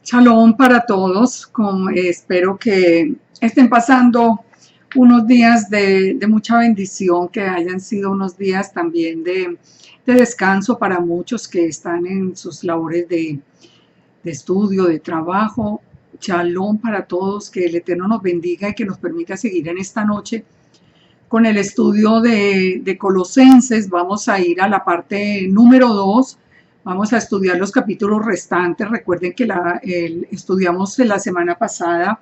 Shalom para todos. Espero que estén pasando unos días de mucha bendición, que hayan sido unos días también de descanso para muchos que están en sus labores de estudio, de trabajo. Shalom para todos, que el Eterno nos bendiga y que nos permita seguir en esta noche con el estudio de Colosenses. Vamos a ir a la parte número 2. Vamos a estudiar los capítulos restantes. Recuerden que estudiamos la semana pasada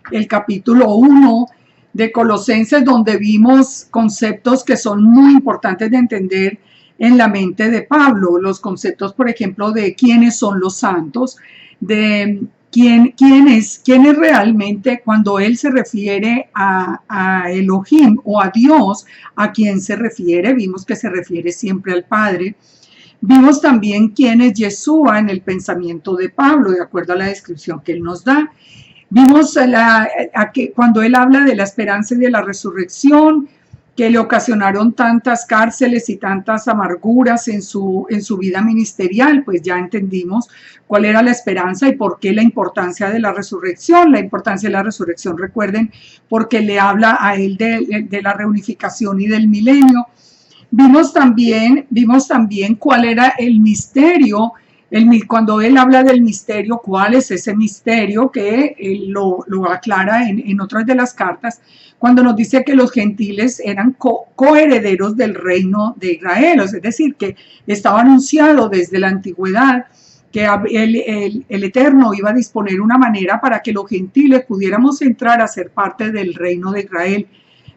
el capítulo 1 de Colosenses, donde vimos conceptos que son muy importantes de entender en la mente de Pablo. Los conceptos, por ejemplo, de quiénes son los santos, de quién es realmente, cuando él se refiere a Elohim o a Dios, a quién se refiere. Vimos que se refiere siempre al Padre. Vimos también quién es Yeshua en el pensamiento de Pablo, de acuerdo a la descripción que él nos da. Vimos cuando él habla de la esperanza y de la resurrección, que le ocasionaron tantas cárceles y tantas amarguras en su vida ministerial, pues ya entendimos cuál era la esperanza y por qué la importancia de la resurrección. La importancia de la resurrección, recuerden, porque le habla a él de la reunificación y del milenio. Vimos también cuál era el misterio, cuando él habla del misterio, cuál es ese misterio, que él lo aclara en otras de las cartas, cuando nos dice que los gentiles eran coherederos del reino de Israel, es decir, que estaba anunciado desde la antigüedad que el Eterno iba a disponer una manera para que los gentiles pudiéramos entrar a ser parte del reino de Israel.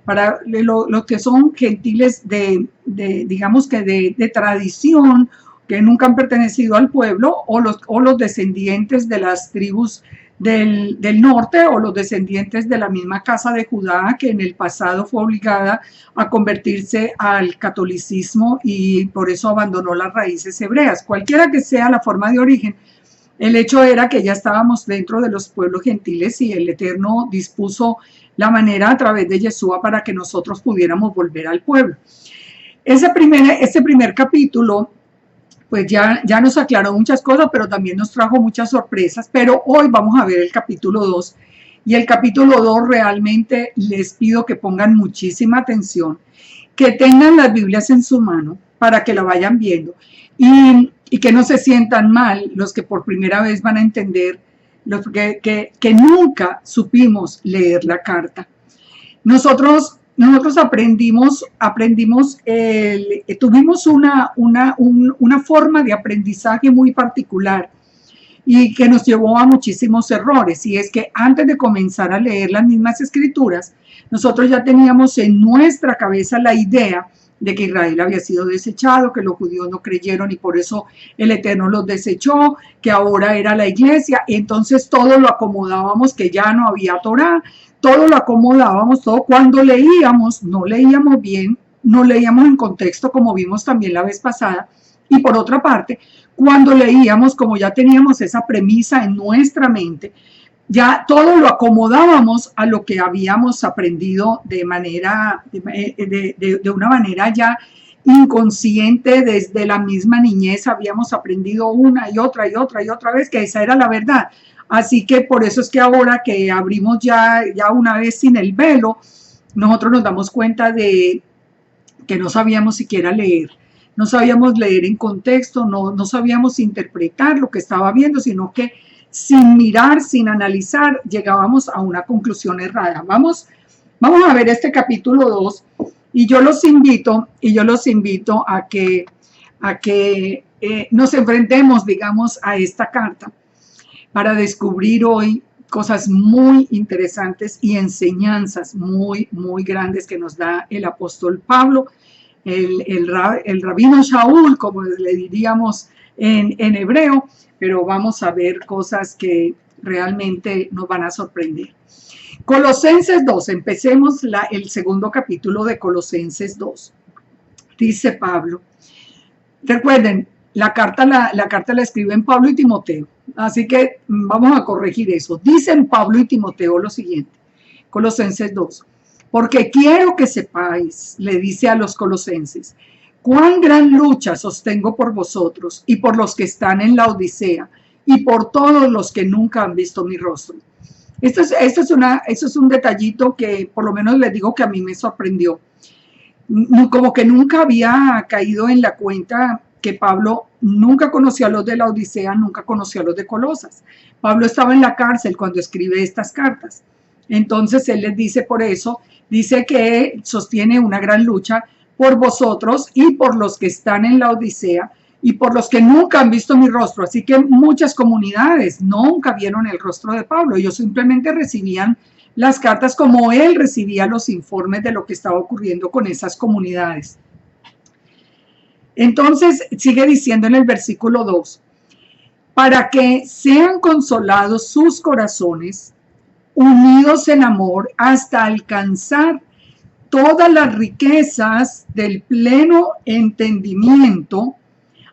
Para los que son gentiles digamos que de tradición, que nunca han pertenecido al pueblo, o los descendientes de las tribus del norte, o los descendientes de la misma casa de Judá, que en el pasado fue obligada a convertirse al catolicismo y por eso abandonó las raíces hebreas. Cualquiera que sea la forma de origen, el hecho era que ya estábamos dentro de los pueblos gentiles y el Eterno dispuso la manera a través de Yeshua para que nosotros pudiéramos volver al pueblo. Este primer capítulo pues ya nos aclaró muchas cosas, pero también nos trajo muchas sorpresas. Pero hoy vamos a ver el capítulo 2. Y el capítulo 2 realmente les pido que pongan muchísima atención, que tengan las Biblias en su mano para que la vayan viendo y que no se sientan mal los que por primera vez van a entender que nunca supimos leer la carta. Nosotros aprendimos, tuvimos una forma de aprendizaje muy particular y que nos llevó a muchísimos errores, y es que antes de comenzar a leer las mismas escrituras, nosotros ya teníamos en nuestra cabeza la idea de que Israel había sido desechado, que los judíos no creyeron y por eso el Eterno los desechó, que ahora era la iglesia. Entonces todo lo acomodábamos, que ya no había Torá, todo lo acomodábamos, todo. Cuando leíamos, no leíamos bien, no leíamos en contexto, como vimos también la vez pasada. Y por otra parte, cuando leíamos, como ya teníamos esa premisa en nuestra mente, ya todo lo acomodábamos a lo que habíamos aprendido de una manera ya inconsciente. Desde la misma niñez habíamos aprendido una y otra vez que esa era la verdad. Así que por eso es que ahora que abrimos ya una vez sin el velo, nosotros nos damos cuenta de que no sabíamos siquiera leer. No sabíamos leer en contexto, no sabíamos interpretar lo que estaba viendo, sino que sin mirar, sin analizar, llegábamos a una conclusión errada. Vamos a ver este capítulo 2 y yo los invito a que nos enfrentemos, digamos, a esta carta para descubrir hoy cosas muy interesantes y enseñanzas muy, muy grandes que nos da el apóstol Pablo, el rabino Shaul, como le diríamos en hebreo, pero vamos a ver cosas que realmente nos van a sorprender. Colosenses 2, empecemos el segundo capítulo de Colosenses 2. Dice Pablo, recuerden, la carta la escriben Pablo y Timoteo, así que vamos a corregir eso. Dicen Pablo y Timoteo lo siguiente, Colosenses 2, porque quiero que sepáis, le dice a los colosenses, cuán gran lucha sostengo por vosotros y por los que están en la Odisea y por todos los que nunca han visto mi rostro. Esto es un detallito que por lo menos les digo que a mí me sorprendió. Como que nunca había caído en la cuenta que Pablo nunca conoció a los de la Odisea, nunca conoció a los de Colosas. Pablo estaba en la cárcel cuando escribe estas cartas. Entonces él les dice por eso, dice que sostiene una gran lucha por vosotros y por los que están en la Odisea y por los que nunca han visto mi rostro. Así que muchas comunidades nunca vieron el rostro de Pablo. Ellos simplemente recibían las cartas como él recibía los informes de lo que estaba ocurriendo con esas comunidades. Entonces sigue diciendo en el versículo 2, para que sean consolados sus corazones, unidos en amor, hasta alcanzar todas las riquezas del pleno entendimiento,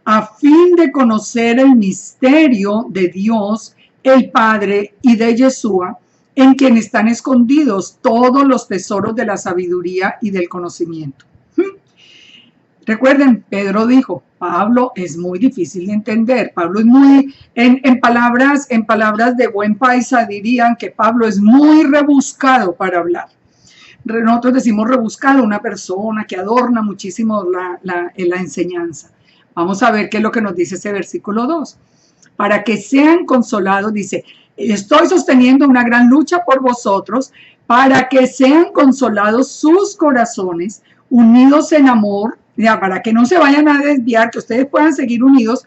a fin de conocer el misterio de Dios, el Padre, y de Yeshua, en quien están escondidos todos los tesoros de la sabiduría y del conocimiento. Recuerden, Pedro dijo, Pablo es muy difícil de entender. Pablo es muy, en palabras de buen paisa dirían que Pablo es muy rebuscado para hablar. Nosotros decimos rebuscado, una persona que adorna muchísimo la enseñanza. Vamos a ver qué es lo que nos dice ese versículo 2. Para que sean consolados, dice, estoy sosteniendo una gran lucha por vosotros, para que sean consolados sus corazones, unidos en amor, ya, para que no se vayan a desviar, que ustedes puedan seguir unidos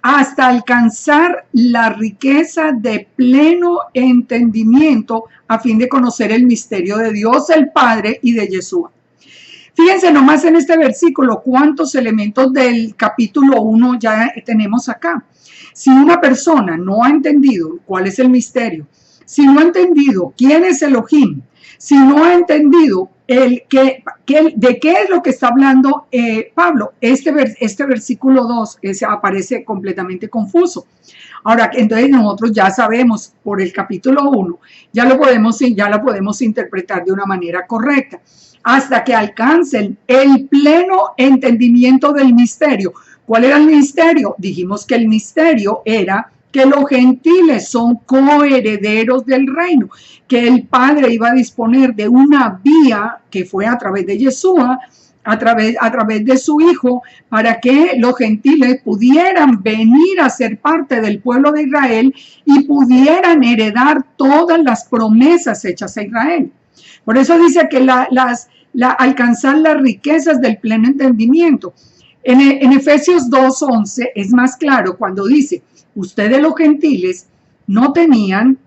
hasta alcanzar la riqueza de pleno entendimiento a fin de conocer el misterio de Dios el Padre y de Yeshua. Fíjense nomás en este versículo cuántos elementos del capítulo 1 ya tenemos acá. Si una persona no ha entendido cuál es el misterio, si no ha entendido quién es Elohim, si no ha entendido de qué es lo que está hablando Pablo, este versículo 2 aparece completamente confuso. Ahora, entonces nosotros ya sabemos por el capítulo 1, ya lo podemos interpretar de una manera correcta, hasta que alcancen el pleno entendimiento del misterio. ¿Cuál era el misterio? Dijimos que el misterio era que los gentiles son coherederos del reino, que el Padre iba a disponer de una vía que fue a través de Yeshua, a través de su Hijo, para que los gentiles pudieran venir a ser parte del pueblo de Israel y pudieran heredar todas las promesas hechas a Israel. Por eso dice que alcanzar las riquezas del pleno entendimiento. En Efesios 2:11 es más claro cuando dice, ustedes los gentiles no tenían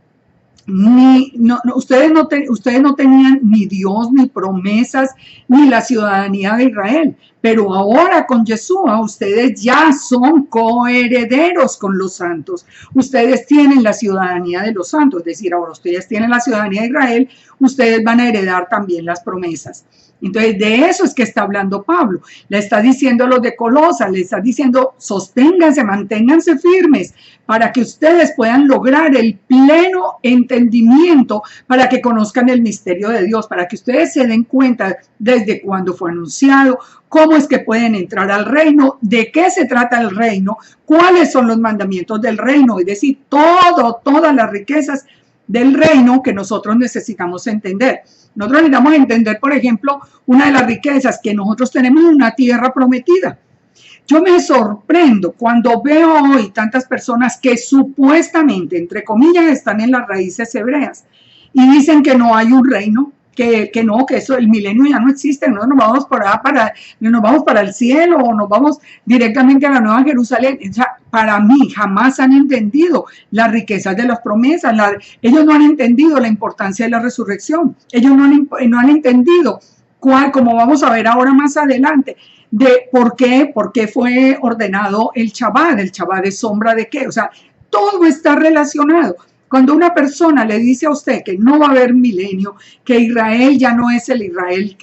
ustedes no tenían ni Dios, ni promesas, ni la ciudadanía de Israel, pero ahora con Yeshua ustedes ya son coherederos con los santos. Ustedes tienen la ciudadanía de los santos, es decir, ahora ustedes tienen la ciudadanía de Israel, ustedes van a heredar también las promesas. Entonces, de eso es que está hablando Pablo. Le está diciendo a los de Colosas, le está diciendo, sosténganse, manténganse firmes para que ustedes puedan lograr el pleno entendimiento, para que conozcan el misterio de Dios, para que ustedes se den cuenta desde cuándo fue anunciado, cómo es que pueden entrar al reino, de qué se trata el reino, cuáles son los mandamientos del reino, es decir, todas las riquezas del reino que nosotros necesitamos entender. Nosotros necesitamos entender, por ejemplo, una de las riquezas que nosotros tenemos en una tierra prometida. Yo me sorprendo cuando veo hoy tantas personas que supuestamente, entre comillas, están en las raíces hebreas y dicen que no hay un reino, que eso, el milenio ya no existe, no nos vamos para el cielo o nos vamos directamente a la Nueva Jerusalén. O sea, para mí jamás han entendido las riquezas de las promesas. Ellos no han entendido la importancia de la resurrección. Ellos no han entendido como vamos a ver ahora más adelante, de por qué fue ordenado el Shabbat. El Shabbat es sombra de qué. O sea, todo está relacionado. Cuando una persona le dice a usted que no va a haber milenio, que Israel ya no es el Israel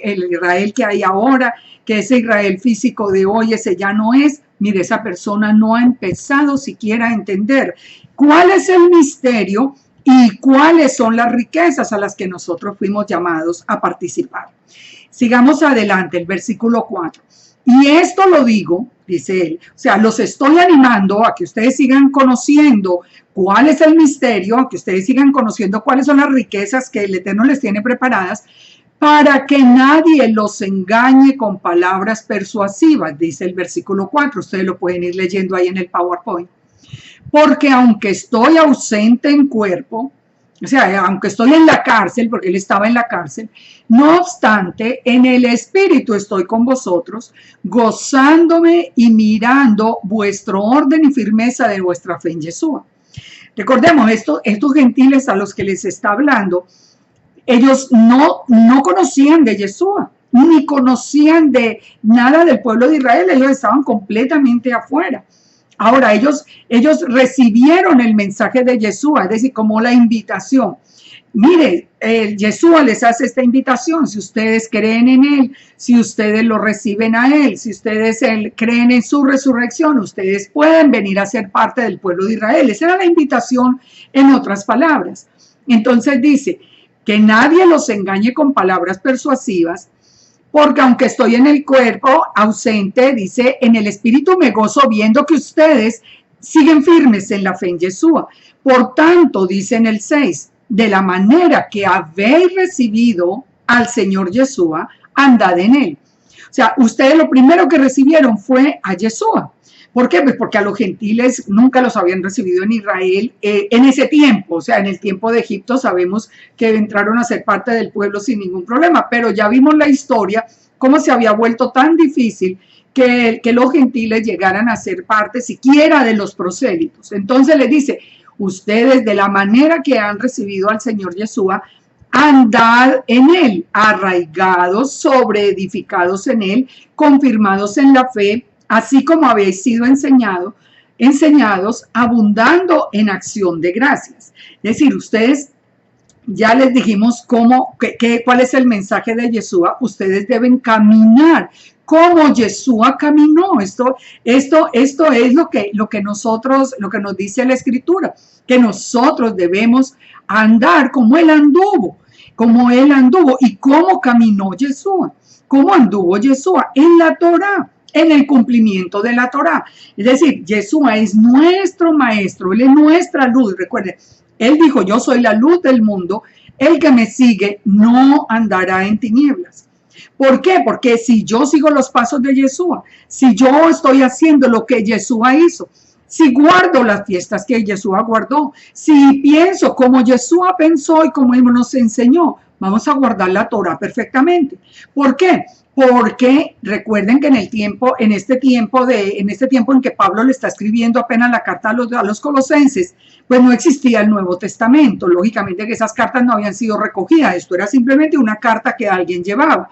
que hay ahora, que ese Israel físico de hoy, ese ya no es, mire, esa persona no ha empezado siquiera a entender cuál es el misterio y cuáles son las riquezas a las que nosotros fuimos llamados a participar. Sigamos adelante, el versículo 4. Y esto lo digo, dice él. O sea, los estoy animando a que ustedes sigan conociendo cuál es el misterio, a que ustedes sigan conociendo cuáles son las riquezas que el Eterno les tiene preparadas, para que nadie los engañe con palabras persuasivas, dice el versículo 4. Ustedes lo pueden ir leyendo ahí en el PowerPoint. Porque aunque estoy ausente en cuerpo, o sea, aunque estoy en la cárcel, porque él estaba en la cárcel, no obstante, en el Espíritu estoy con vosotros, gozándome y mirando vuestro orden y firmeza de vuestra fe en Yeshua. Recordemos, estos gentiles a los que les está hablando, ellos no conocían de Yeshua, ni conocían de nada del pueblo de Israel, ellos estaban completamente afuera. Ahora, ellos recibieron el mensaje de Yeshua, es decir, como la invitación. Mire, Yeshua les hace esta invitación, si ustedes creen en Él, si ustedes lo reciben a Él, si ustedes creen en su resurrección, ustedes pueden venir a ser parte del pueblo de Israel. Esa era la invitación en otras palabras. Entonces dice, que nadie los engañe con palabras persuasivas, porque aunque estoy en el cuerpo ausente, dice, en el espíritu me gozo viendo que ustedes siguen firmes en la fe en Yeshua. Por tanto, dice en el 6, de la manera que habéis recibido al Señor Yeshua, andad en él. O sea, ustedes lo primero que recibieron fue a Yeshua. ¿Por qué? Pues porque a los gentiles nunca los habían recibido en Israel en ese tiempo. O sea, en el tiempo de Egipto sabemos que entraron a ser parte del pueblo sin ningún problema, pero ya vimos la historia, cómo se había vuelto tan difícil que los gentiles llegaran a ser parte siquiera de los prosélitos. Entonces les dice, ustedes de la manera que han recibido al Señor Yeshua, andad en él, arraigados, sobreedificados en él, confirmados en la fe, así como habéis sido enseñados, abundando en acción de gracias. Es decir, ustedes, ya les dijimos cuál es el mensaje de Yeshua, ustedes deben caminar como Yeshua caminó. Esto es lo que nos dice la Escritura, que nosotros debemos andar como Él anduvo, y cómo caminó Yeshua, cómo anduvo Yeshua en la Torá, en el cumplimiento de la Torá. Es decir, Yeshua es nuestro maestro, Él es nuestra luz. Recuerden, Él dijo, yo soy la luz del mundo, el que me sigue no andará en tinieblas. ¿Por qué? Porque si yo sigo los pasos de Yeshua, si yo estoy haciendo lo que Yeshua hizo, si guardo las fiestas que Yeshua guardó, si pienso como Yeshua pensó y como Él nos enseñó, vamos a guardar la Torá perfectamente. ¿Por qué? Porque recuerden que en este tiempo en que Pablo le está escribiendo apenas la carta a los colosenses, pues no existía el Nuevo Testamento. Lógicamente que esas cartas no habían sido recogidas. Esto era simplemente una carta que alguien llevaba.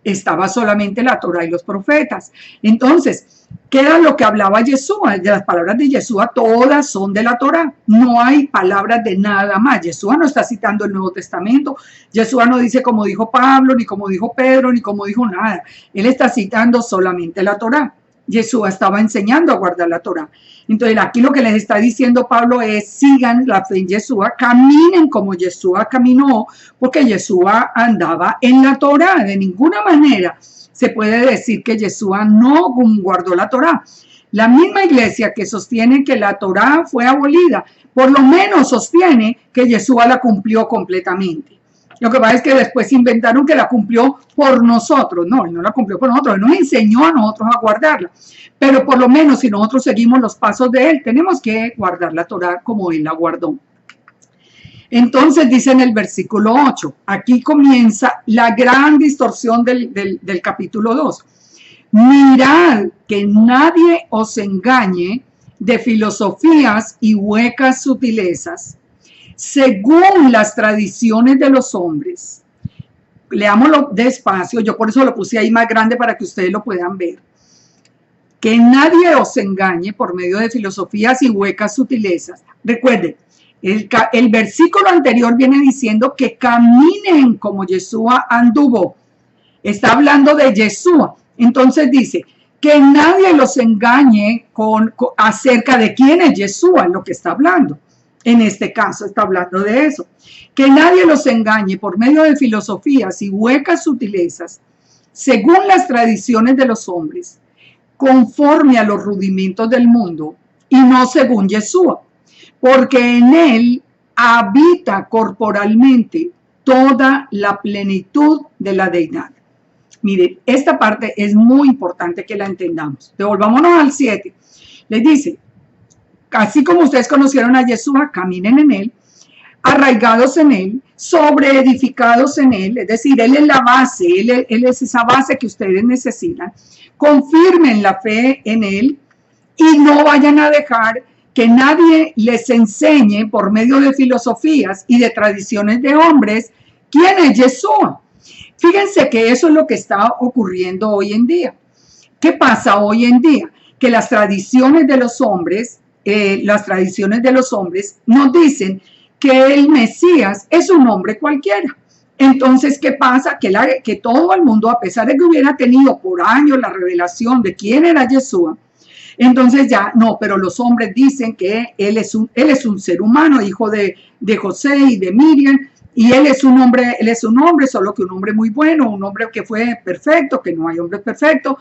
Estaba solamente la Torá y los profetas. Entonces, ¿qué era lo que hablaba Yeshua? De las palabras de Yeshua, todas son de la Torá. No hay palabras de nada más. Yeshua no está citando el Nuevo Testamento. Yeshua no dice como dijo Pablo, ni como dijo Pedro, ni como dijo nada. Él está citando solamente la Torá. Yeshua estaba enseñando a guardar la Torá. Entonces, aquí lo que les está diciendo Pablo es, sigan la fe en Yeshua, caminen como Yeshua caminó, porque Yeshua andaba en la Torá. De ninguna manera se puede decir que Yeshua no guardó la Torá. La misma iglesia que sostiene que la Torá fue abolida, por lo menos sostiene que Yeshua la cumplió completamente. Lo que pasa es que después inventaron que la cumplió por nosotros. No, Él no la cumplió por nosotros, Él nos enseñó a nosotros a guardarla. Pero por lo menos si nosotros seguimos los pasos de Él, tenemos que guardar la Torá como Él la guardó. Entonces dice en el versículo 8, aquí comienza la gran distorsión del capítulo 2. Mirad que nadie os engañe de filosofías y huecas sutilezas, según las tradiciones de los hombres. Leámoslo despacio, yo por eso lo puse ahí más grande para que ustedes lo puedan ver. Que nadie os engañe por medio de filosofías y huecas sutilezas. Recuerden, el versículo anterior viene diciendo que caminen como Yeshua anduvo. Está hablando de Yeshua. Entonces dice, que nadie los engañe acerca de quién es Yeshua, lo que está hablando. En este caso está hablando de eso. Que nadie los engañe por medio de filosofías y huecas sutilezas, según las tradiciones de los hombres, conforme a los rudimentos del mundo y no según Yeshua, porque en él habita corporalmente toda la plenitud de la deidad. Miren, esta parte es muy importante que la entendamos. Devolvámonos al 7. Les dice, así como ustedes conocieron a Yeshua, caminen en él, arraigados en él, sobreedificados en él, es decir, él es la base, él es esa base que ustedes necesitan. Confirmen la fe en él y no vayan a dejar que nadie les enseñe por medio de filosofías y de tradiciones de hombres quién es Yeshua. Fíjense que eso es lo que está ocurriendo hoy en día. ¿Qué pasa hoy en día? Que las tradiciones de los hombres nos dicen que el Mesías es un hombre cualquiera. Entonces, ¿qué pasa? Que todo el mundo, a pesar de que hubiera tenido por años la revelación de quién era Yeshua, entonces ya no, pero los hombres dicen que él es un ser humano, hijo de José y de Miriam, y él es un hombre, solo que un hombre muy bueno, un hombre que fue perfecto, que no hay hombre perfecto,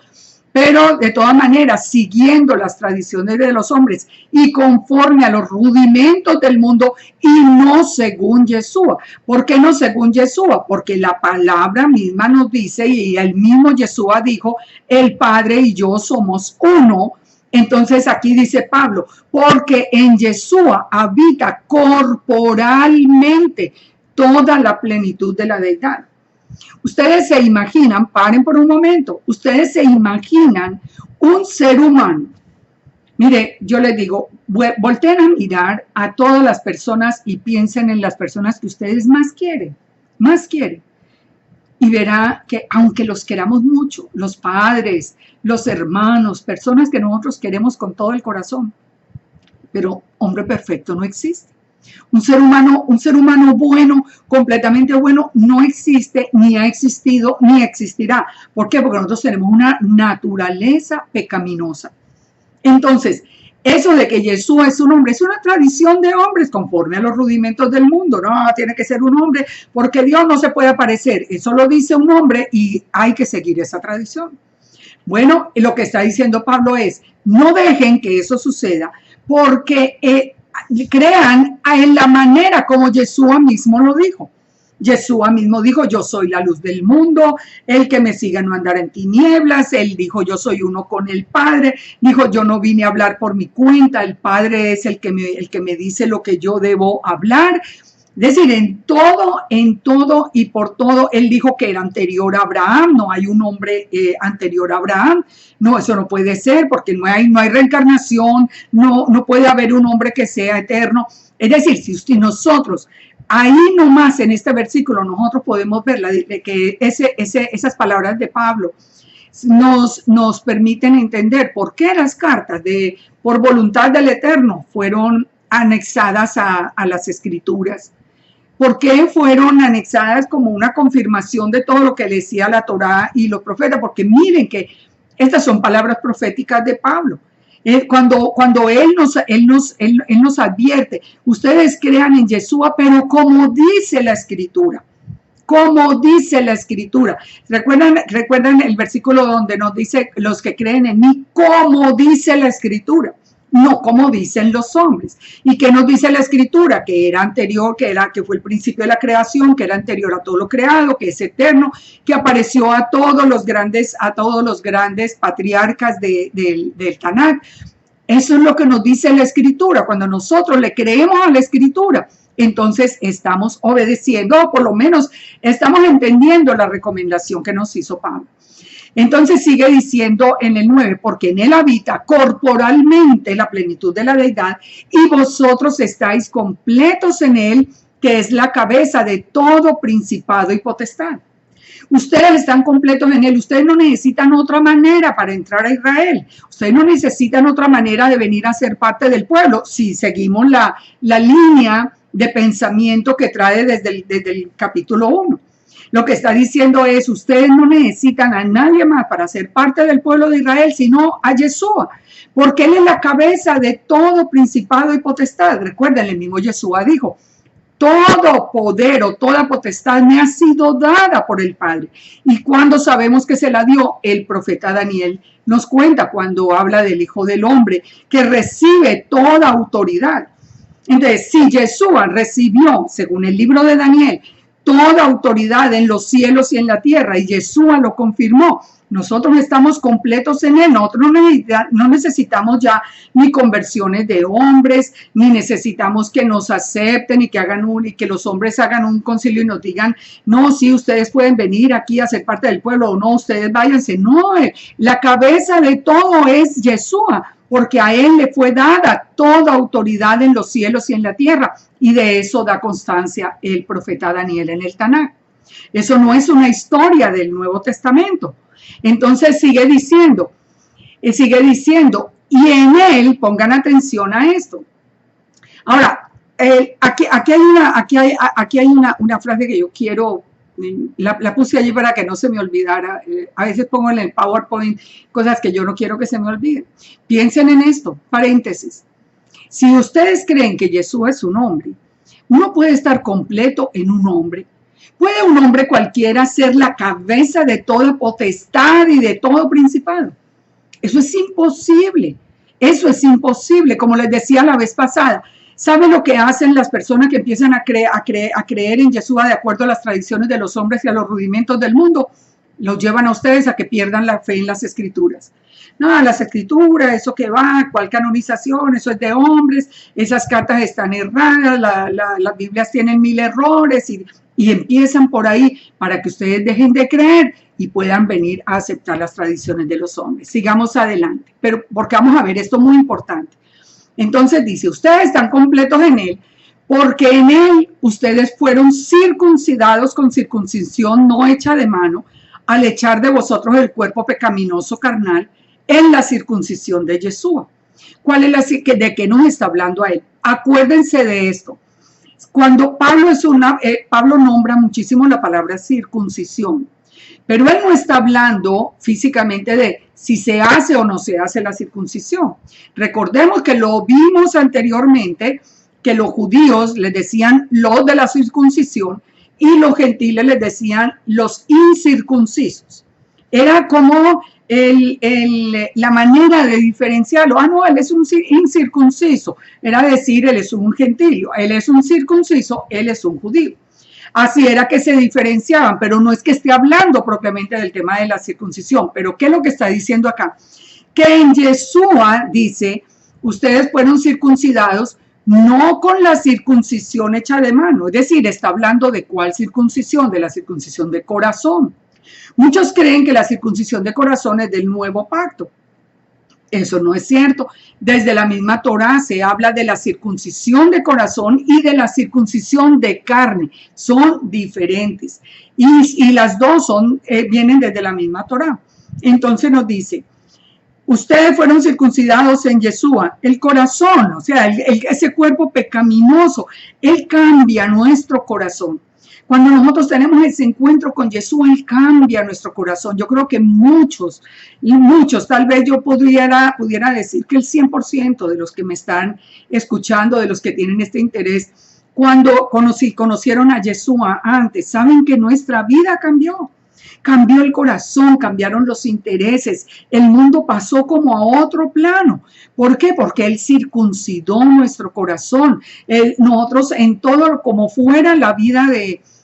pero de todas maneras, siguiendo las tradiciones de los hombres y conforme a los rudimentos del mundo y no según Yeshua. ¿Por qué no según Yeshua? Porque la palabra misma nos dice, y el mismo Yeshua dijo, el Padre y yo somos uno. Entonces aquí dice Pablo, porque en Yeshua habita corporalmente toda la plenitud de la deidad. Ustedes se imaginan, paren por un momento, ustedes se imaginan un ser humano. Mire, yo les digo, volteen a mirar a todas las personas y piensen en las personas que ustedes más quieren. Y verá que aunque los queramos mucho, los padres, los hermanos, personas que nosotros queremos con todo el corazón, pero hombre perfecto no existe. Un ser humano bueno, completamente bueno, no existe, ni ha existido, ni existirá. ¿Por qué? Porque nosotros tenemos una naturaleza pecaminosa. Entonces, eso de que Yeshua es un hombre, es una tradición de hombres conforme a los rudimentos del mundo. No, tiene que ser un hombre porque Dios no se puede aparecer. Eso lo dice un hombre y hay que seguir esa tradición. Bueno, lo que está diciendo Pablo es, no dejen que eso suceda porque crean en la manera como Yeshua mismo lo dijo. Yeshua mismo dijo, yo soy la luz del mundo, el que me siga no andará en tinieblas. Él dijo, yo soy uno con el Padre. Dijo, yo no vine a hablar por mi cuenta, el Padre es el que me dice lo que yo debo hablar. Es decir, en todo y por todo, él dijo que era anterior a Abraham. No hay un hombre anterior a Abraham. No, eso no puede ser porque no hay reencarnación, no puede haber un hombre que sea eterno. Es decir, si nosotros, ahí nomás en este versículo, nosotros podemos ver que esas palabras de Pablo nos permiten entender por qué las cartas por voluntad del Eterno fueron anexadas a las Escrituras. ¿Por qué fueron anexadas como una confirmación de todo lo que decía la Torá y los profetas? Porque miren que estas son palabras proféticas de Pablo. Cuando él nos advierte, ustedes crean en Yeshua, pero como dice la Escritura. Como dice la Escritura. ¿Recuerdan el versículo donde nos dice los que creen en mí? Como dice la Escritura. No como dicen los hombres. ¿Y qué nos dice la Escritura? Que era anterior, que fue el principio de la creación, que era anterior a todo lo creado, que es eterno, que apareció a todos los grandes patriarcas del Tanakh. Eso es lo que nos dice la Escritura. Cuando nosotros le creemos a la Escritura, entonces estamos obedeciendo, o por lo menos estamos entendiendo la recomendación que nos hizo Pablo. Entonces sigue diciendo en el 9, porque en él habita corporalmente la plenitud de la deidad y vosotros estáis completos en él, que es la cabeza de todo principado y potestad. Ustedes están completos en él, ustedes no necesitan otra manera para entrar a Israel, ustedes no necesitan otra manera de venir a ser parte del pueblo, si seguimos la línea de pensamiento que trae desde el capítulo 1. Lo que está diciendo es, ustedes no necesitan a nadie más para ser parte del pueblo de Israel, sino a Yeshua, porque él es la cabeza de todo principado y potestad. Recuerden, el mismo Yeshua dijo, todo poder o toda potestad me ha sido dada por el Padre. Y cuando sabemos que se la dio, el profeta Daniel nos cuenta cuando habla del Hijo del Hombre, que recibe toda autoridad. Entonces, si Yeshua recibió, según el libro de Daniel, toda autoridad en los cielos y en la tierra, y Yeshua lo confirmó, nosotros estamos completos en él. Nosotros no necesitamos ya ni conversiones de hombres, ni necesitamos que nos acepten y que los hombres hagan un concilio y nos digan, no, sí, ustedes pueden venir aquí a ser parte del pueblo, o no, ustedes váyanse. No, la cabeza de todo es Yeshua, porque a él le fue dada toda autoridad en los cielos y en la tierra, y de eso da constancia el profeta Daniel en el Tanaj. Eso no es una historia del Nuevo Testamento. Entonces sigue diciendo, y en él, pongan atención a esto. Ahora, aquí hay una frase que yo quiero, la puse allí para que no se me olvidara. A veces pongo en el PowerPoint cosas que yo no quiero que se me olviden. Piensen en esto, paréntesis. Si ustedes creen que Yeshua es un hombre, uno puede estar completo en un hombre. ¿Puede un hombre cualquiera ser la cabeza de toda potestad y de todo principado? Eso es imposible. Eso es imposible. Como les decía la vez pasada, ¿saben lo que hacen las personas que empiezan a creer en Yeshua de acuerdo a las tradiciones de los hombres y a los rudimentos del mundo? Los llevan a ustedes a que pierdan la fe en las escrituras. No, las escrituras, eso que va, ¿cuál canonización? Eso es de hombres, esas cartas están erradas, las Biblias tienen 1000 errores y empiezan por ahí para que ustedes dejen de creer y puedan venir a aceptar las tradiciones de los hombres. Sigamos adelante, pero porque vamos a ver esto muy importante. Entonces dice, ustedes están completos en él, porque en él ustedes fueron circuncidados con circuncisión no hecha de mano, al echar de vosotros el cuerpo pecaminoso carnal en la circuncisión de Yeshua. ¿Cuál es de qué nos está hablando a él? Acuérdense de esto. Cuando Pablo nombra muchísimo la palabra circuncisión, pero él no está hablando físicamente de si se hace o no se hace la circuncisión. Recordemos que lo vimos anteriormente, que los judíos les decían los de la circuncisión y los gentiles les decían los incircuncisos. Era como la manera de diferenciarlo. Ah, no, él es un incircunciso. Era decir, él es un gentilio. Él es un circunciso, él es un judío. Así era que se diferenciaban, pero no es que esté hablando propiamente del tema de la circuncisión. Pero ¿qué es lo que está diciendo acá? Que en Yeshua dice, ustedes fueron circuncidados no con la circuncisión hecha de mano. Es decir, está hablando de cuál circuncisión, de la circuncisión de corazón. Muchos creen que la circuncisión de corazón es del nuevo pacto. Eso no es cierto. Desde la misma Torá se habla de la circuncisión de corazón y de la circuncisión de carne. Son diferentes. Y las dos vienen desde la misma Torá. Entonces nos dice, ustedes fueron circuncidados en Yeshua, el corazón, o sea, ese cuerpo pecaminoso, él cambia nuestro corazón. Cuando nosotros tenemos ese encuentro con Yeshua, él cambia nuestro corazón. Yo creo que muchos, tal vez yo pudiera decir que el 100% de los que me están escuchando, de los que tienen este interés, cuando conocieron a Yeshua antes, saben que nuestra vida cambió. Cambió el corazón, cambiaron los intereses, el mundo pasó como a otro plano. ¿Por qué? Porque él circuncidó nuestro corazón. Nosotros en todo, como fuera la vida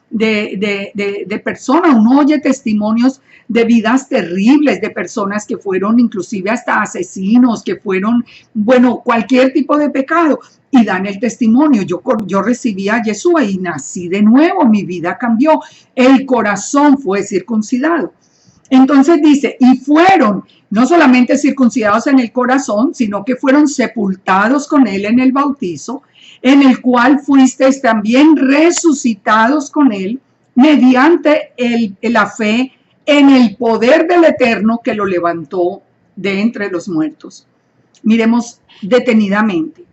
de personas, uno oye testimonios de vidas terribles, de personas que fueron inclusive hasta asesinos, que fueron, bueno, cualquier tipo de pecado, y dan el testimonio. Yo recibí a Yeshua y nací de nuevo, mi vida cambió, el corazón fue circuncidado. Entonces dice, y fueron no solamente circuncidados en el corazón, sino que fueron sepultados con él en el bautizo, en el cual fuisteis también resucitados con él mediante la fe en el poder del Eterno que lo levantó de entre los muertos. Miremos detenidamente.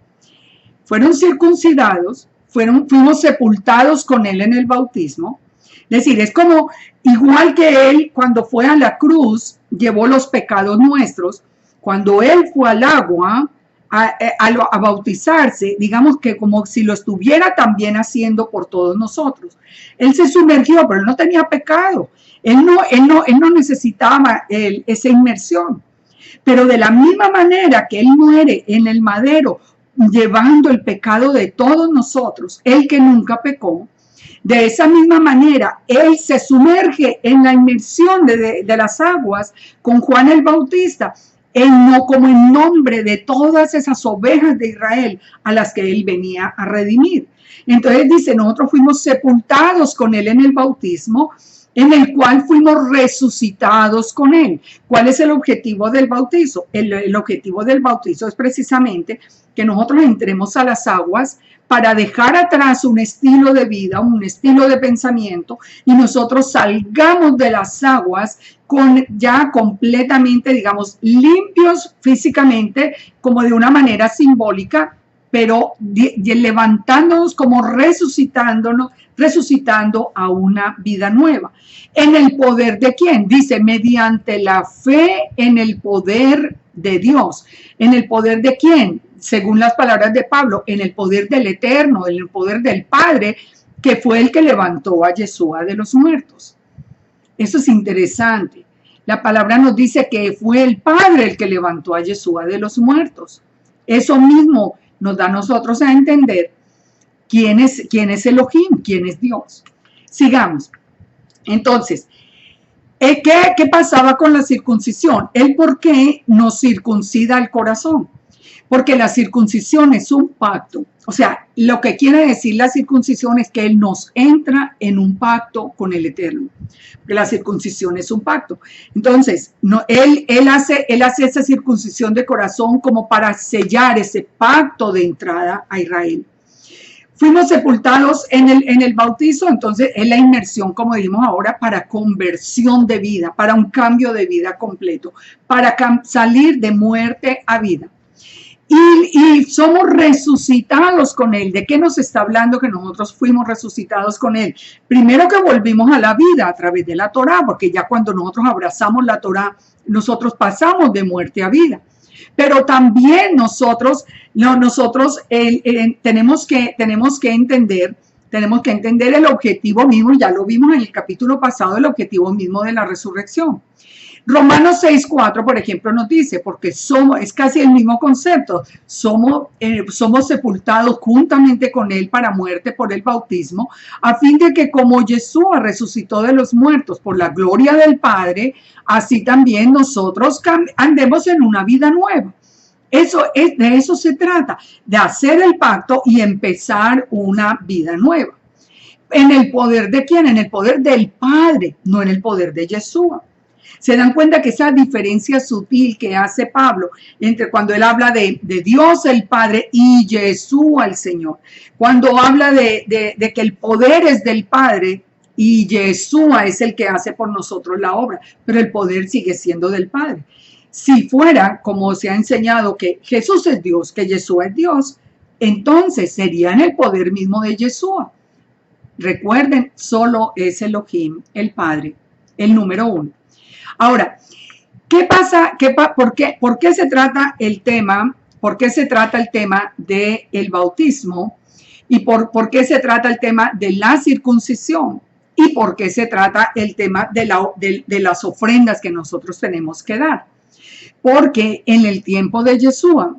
Fueron circuncidados, fuimos sepultados con él en el bautismo. Es decir, es como igual que él cuando fue a la cruz, llevó los pecados nuestros. Cuando él fue al agua, a bautizarse, digamos que como si lo estuviera también haciendo por todos nosotros. Él se sumergió, pero él no tenía pecado. Él no necesitaba esa inmersión. Pero de la misma manera que él muere en el madero, llevando el pecado de todos nosotros, el que nunca pecó, de esa misma manera, él se sumerge en la inmersión de las aguas con Juan el Bautista, como en nombre de todas esas ovejas de Israel a las que él venía a redimir. Entonces dice, nosotros fuimos sepultados con él en el bautismo, en el cual fuimos resucitados con él. ¿Cuál es el objetivo del bautizo? El objetivo del bautizo es precisamente que nosotros entremos a las aguas para dejar atrás un estilo de vida, un estilo de pensamiento, y nosotros salgamos de las aguas ya completamente, digamos, limpios físicamente, como de una manera simbólica, pero levantándonos como resucitando a una vida nueva. ¿En el poder de quién? Dice, mediante la fe en el poder de Dios. ¿En el poder de quién? Según las palabras de Pablo, en el poder del Eterno, en el poder del Padre, que fue el que levantó a Yeshua de los muertos. Eso es interesante. La palabra nos dice que fue el Padre el que levantó a Yeshua de los muertos. Eso mismo nos da a nosotros a entender quién es Elohim, quién es Dios. Sigamos. Entonces, ¿qué pasaba con la circuncisión? El por qué nos circuncida el corazón. Porque la circuncisión es un pacto. O sea, lo que quiere decir la circuncisión es que Él nos entra en un pacto con el Eterno. Porque la circuncisión es un pacto. Entonces, él hace esa circuncisión de corazón como para sellar ese pacto de entrada a Israel. Fuimos sepultados en el bautizo, entonces es la inmersión, como dijimos ahora, para conversión de vida, para un cambio de vida completo, para salir de muerte a vida. Y somos resucitados con Él. ¿De qué nos está hablando que nosotros fuimos resucitados con Él? Primero que volvimos a la vida a través de la Torá, porque ya cuando nosotros abrazamos la Torá, nosotros pasamos de muerte a vida. Pero también nosotros tenemos que entender el objetivo mismo, ya lo vimos en el capítulo pasado, el objetivo mismo de la resurrección. Romanos 6:4, por ejemplo, nos dice, porque es casi el mismo concepto, somos sepultados juntamente con Él para muerte por el bautismo, a fin de que como Yeshua resucitó de los muertos por la gloria del Padre, así también nosotros andemos en una vida nueva. De eso se trata, de hacer el pacto y empezar una vida nueva. ¿En el poder de quién? En el poder del Padre, no en el poder de Yeshua. Se dan cuenta que esa diferencia sutil que hace Pablo entre cuando él habla de Dios el Padre y Yeshua el Señor. Cuando habla de que el poder es del Padre y Yeshua es el que hace por nosotros la obra, pero el poder sigue siendo del Padre. Si fuera, como se ha enseñado, que Jesús es Dios, que Yeshua es Dios, entonces sería en el poder mismo de Yeshua. Recuerden, solo es Elohim, el Padre, el número uno. Ahora, ¿qué pasa? ¿Por qué se trata el tema? ¿Por qué se trata el tema del bautismo? ¿Y por qué se trata el tema de la circuncisión? ¿Y por qué se trata el tema de las ofrendas que nosotros tenemos que dar? Porque en el tiempo de Yeshua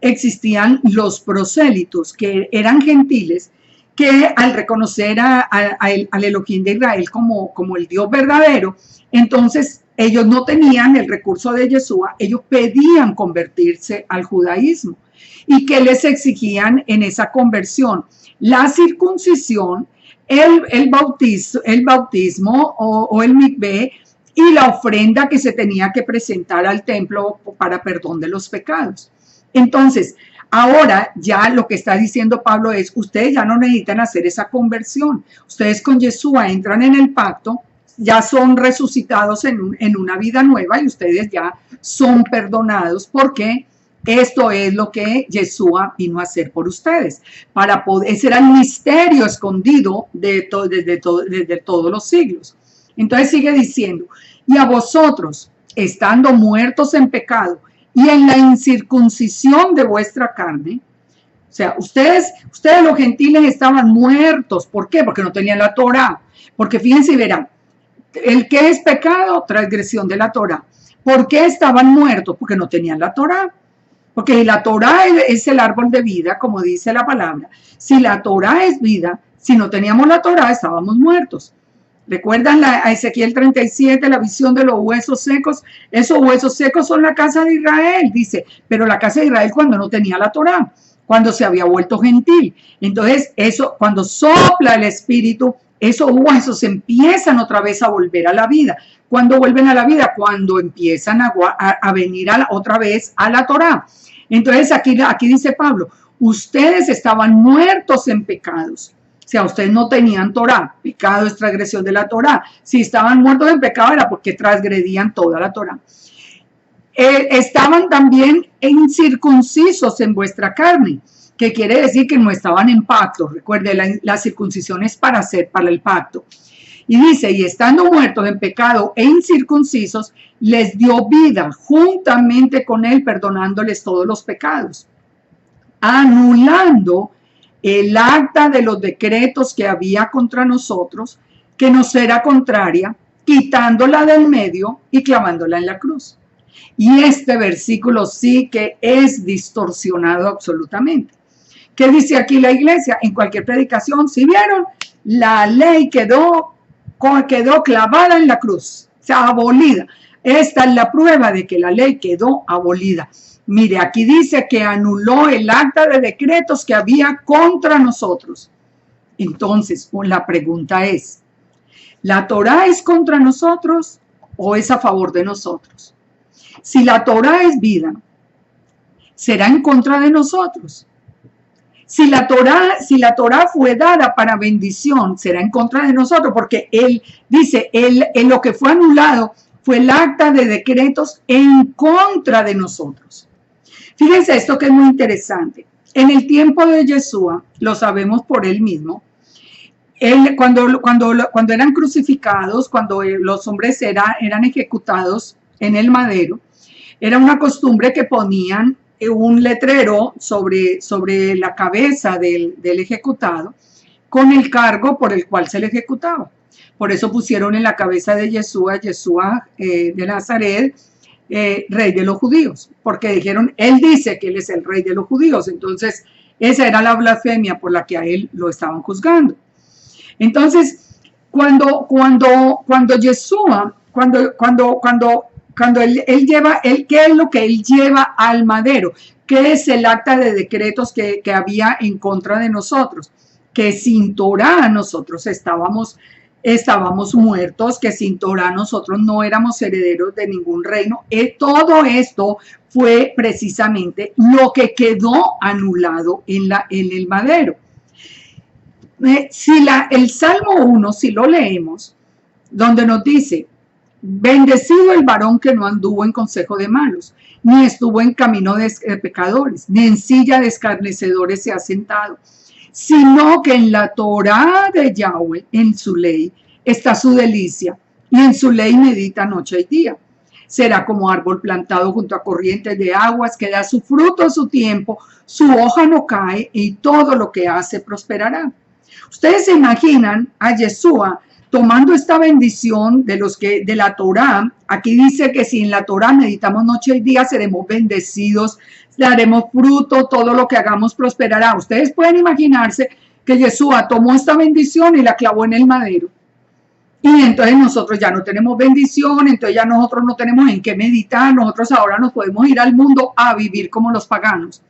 existían los prosélitos, que eran gentiles, que al reconocer al Elohim de Israel como el Dios verdadero, entonces ellos no tenían el recurso de Yeshua, ellos pedían convertirse al judaísmo. ¿Y qué les exigían en esa conversión? La circuncisión, el bautismo o el mikvé, y la ofrenda que se tenía que presentar al templo para perdón de los pecados. Entonces, ahora ya lo que está diciendo Pablo es, ustedes ya no necesitan hacer esa conversión. Ustedes con Yeshua entran en el pacto, ya son resucitados en una vida nueva y ustedes ya son perdonados porque esto es lo que Yeshua vino a hacer por ustedes. Ese era el misterio escondido desde todos los siglos. Entonces sigue diciendo, y a vosotros, estando muertos en pecado, y en la incircuncisión de vuestra carne. O sea, ustedes los gentiles estaban muertos. ¿Por qué? Porque no tenían la Torá. Porque fíjense y verán, el que es pecado, transgresión de la Torá. ¿Por qué estaban muertos? Porque no tenían la Torá. Porque la Torá es el árbol de vida, como dice la palabra. Si la Torá es vida, si no teníamos la Torá, estábamos muertos. ¿Recuerdan a Ezequiel 37, la visión de los huesos secos? Esos huesos secos son la casa de Israel, dice. Pero la casa de Israel cuando no tenía la Torá, cuando se había vuelto gentil. Entonces, eso, cuando sopla el Espíritu, esos huesos empiezan otra vez a volver a la vida. ¿Cuándo vuelven a la vida? Cuando empiezan a venir otra vez a la Torá. Entonces, aquí dice Pablo, ustedes estaban muertos en pecados. O sea, ustedes no tenían Torá. Pecado es transgresión de la Torá. Si estaban muertos en pecado era porque transgredían toda la Torá. Estaban también incircuncisos en vuestra carne, que quiere decir que no estaban en pacto. Recuerde, la circuncisión es para el pacto. Y dice, y estando muertos en pecado e incircuncisos, les dio vida juntamente con él, perdonándoles todos los pecados, anulando el acta de los decretos que había contra nosotros, que nos era contraria, quitándola del medio y clavándola en la cruz. Y este versículo sí que es distorsionado absolutamente. ¿Qué dice aquí la iglesia? En cualquier predicación, si vieron, la ley quedó clavada en la cruz, o sea, abolida. Esta es la prueba de que la ley quedó abolida. Mire, aquí dice que anuló el acta de decretos que había contra nosotros. Entonces, la pregunta es, ¿la Torá es contra nosotros o es a favor de nosotros? Si la Torá es vida, ¿será en contra de nosotros? Si la Torá fue dada para bendición, será en contra de nosotros, porque él dice, en lo que fue anulado fue el acta de decretos en contra de nosotros. Fíjense esto que es muy interesante. En el tiempo de Yeshua, lo sabemos por él mismo, cuando eran crucificados, cuando los hombres eran ejecutados en el madero, era una costumbre que ponían un letrero sobre la cabeza del ejecutado con el cargo por el cual se le ejecutaba. Por eso pusieron en la cabeza de Yeshua de Nazaret, rey de los judíos, porque dijeron, él dice que él es el rey de los judíos. Entonces, esa era la blasfemia por la que a él lo estaban juzgando. Entonces, cuando Yeshua, cuando él lleva, ¿qué es lo que él lleva al madero? ¿Qué es el acta de decretos que había en contra de nosotros? Que sin Torá nosotros estábamos muertos, que sin Torá nosotros no éramos herederos de ningún reino. Todo esto fue precisamente lo que quedó anulado en el madero. El Salmo 1, si lo leemos, donde nos dice, bendecido el varón que no anduvo en consejo de malos, ni estuvo en camino de pecadores, ni en silla de escarnecedores se ha sentado, sino que en la Torá de Yahweh, en su ley, está su delicia, y en su ley medita noche y día. Será como árbol plantado junto a corrientes de aguas, que da su fruto a su tiempo, su hoja no cae, y todo lo que hace prosperará. Ustedes se imaginan a Yeshua tomando esta bendición de la Torá. Aquí dice que si en la Torá meditamos noche y día, seremos bendecidos, daremos fruto, todo lo que hagamos prosperará. Ustedes pueden imaginarse que Yeshua tomó esta bendición y la clavó en el madero. Y entonces nosotros ya no tenemos bendición, entonces ya nosotros no tenemos en qué meditar, nosotros ahora nos podemos ir al mundo a vivir como los paganos.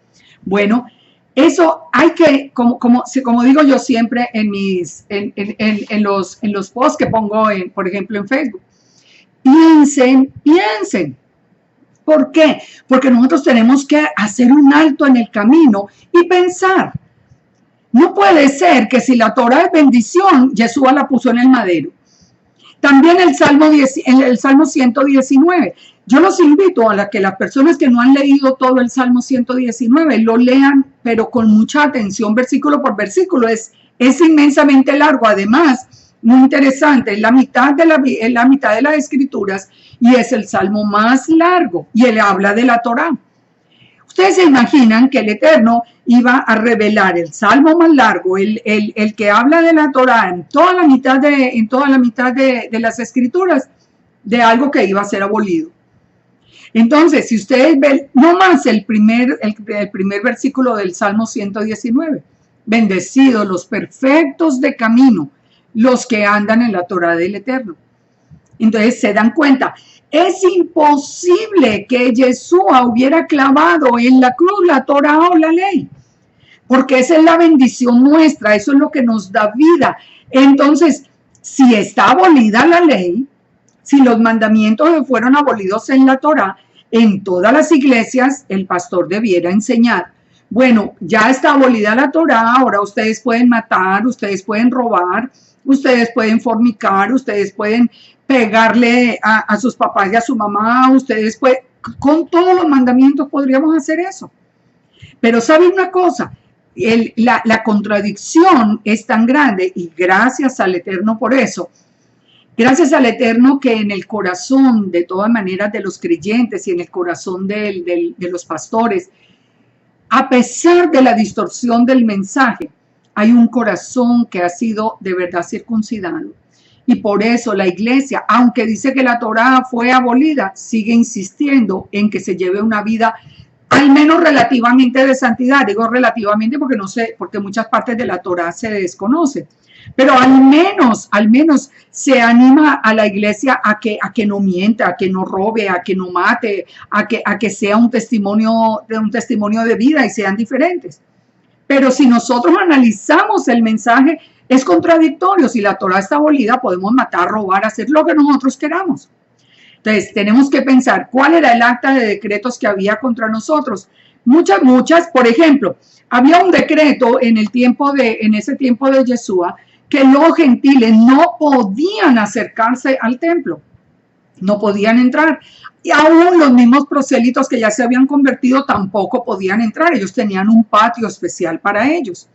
Bueno, eso hay que, como digo yo siempre en los posts que pongo, por ejemplo, en Facebook, piensen. ¿Por qué? Porque nosotros tenemos que hacer un alto en el camino y pensar. No puede ser que si la Torá es bendición, Yeshua la puso en el madero. También el Salmo 119. Yo los invito a que las personas que no han leído todo el Salmo 119 lo lean, pero con mucha atención, versículo por versículo. Es inmensamente largo. Además, muy interesante, es la mitad de las Escrituras y es el salmo más largo y él habla de la Torá. Ustedes se imaginan que el Eterno iba a revelar el salmo más largo, el que habla de la Torá en toda la mitad de las Escrituras, de algo que iba a ser abolido. Entonces, si ustedes ven nomás el primer versículo del Salmo 119, bendecidos los perfectos de camino, los que andan en la Torá del Eterno. Entonces se dan cuenta, es imposible que Yeshua hubiera clavado en la cruz la Torá o la ley, porque esa es la bendición nuestra, eso es lo que nos da vida. Entonces, si está abolida la ley, si los mandamientos fueron abolidos en la Torá, en todas las iglesias el pastor debiera enseñar, bueno, ya está abolida la Torá, ahora ustedes pueden matar, ustedes pueden robar, ustedes pueden fornicar, ustedes pueden pegarle a sus papás y a su mamá, ustedes pueden, con todos los mandamientos podríamos hacer eso. Pero ¿saben una cosa? La contradicción es tan grande y gracias al Eterno por eso. Gracias al Eterno que en el corazón de todas maneras de los creyentes y en el corazón de los pastores, a pesar de la distorsión del mensaje, hay un corazón que ha sido de verdad circuncidado. Y por eso la iglesia, aunque dice que la Torá fue abolida, sigue insistiendo en que se lleve una vida al menos relativamente de santidad. Digo relativamente porque no sé, porque muchas partes de la Torá se desconocen. Pero al menos se anima a la iglesia a que no mienta, a que no robe, a que no mate, a que sea un testimonio de vida y sean diferentes. Pero si nosotros analizamos el mensaje, es contradictorio. Si la Torá está abolida, podemos matar, robar, hacer lo que nosotros queramos. Entonces, tenemos que pensar cuál era el acta de decretos que había contra nosotros. Muchas, por ejemplo, había un decreto en ese tiempo de Yeshua, que los gentiles no podían acercarse al templo, no podían entrar. Y aún los mismos prosélitos que ya se habían convertido tampoco podían entrar. Ellos tenían un patio especial para ellos.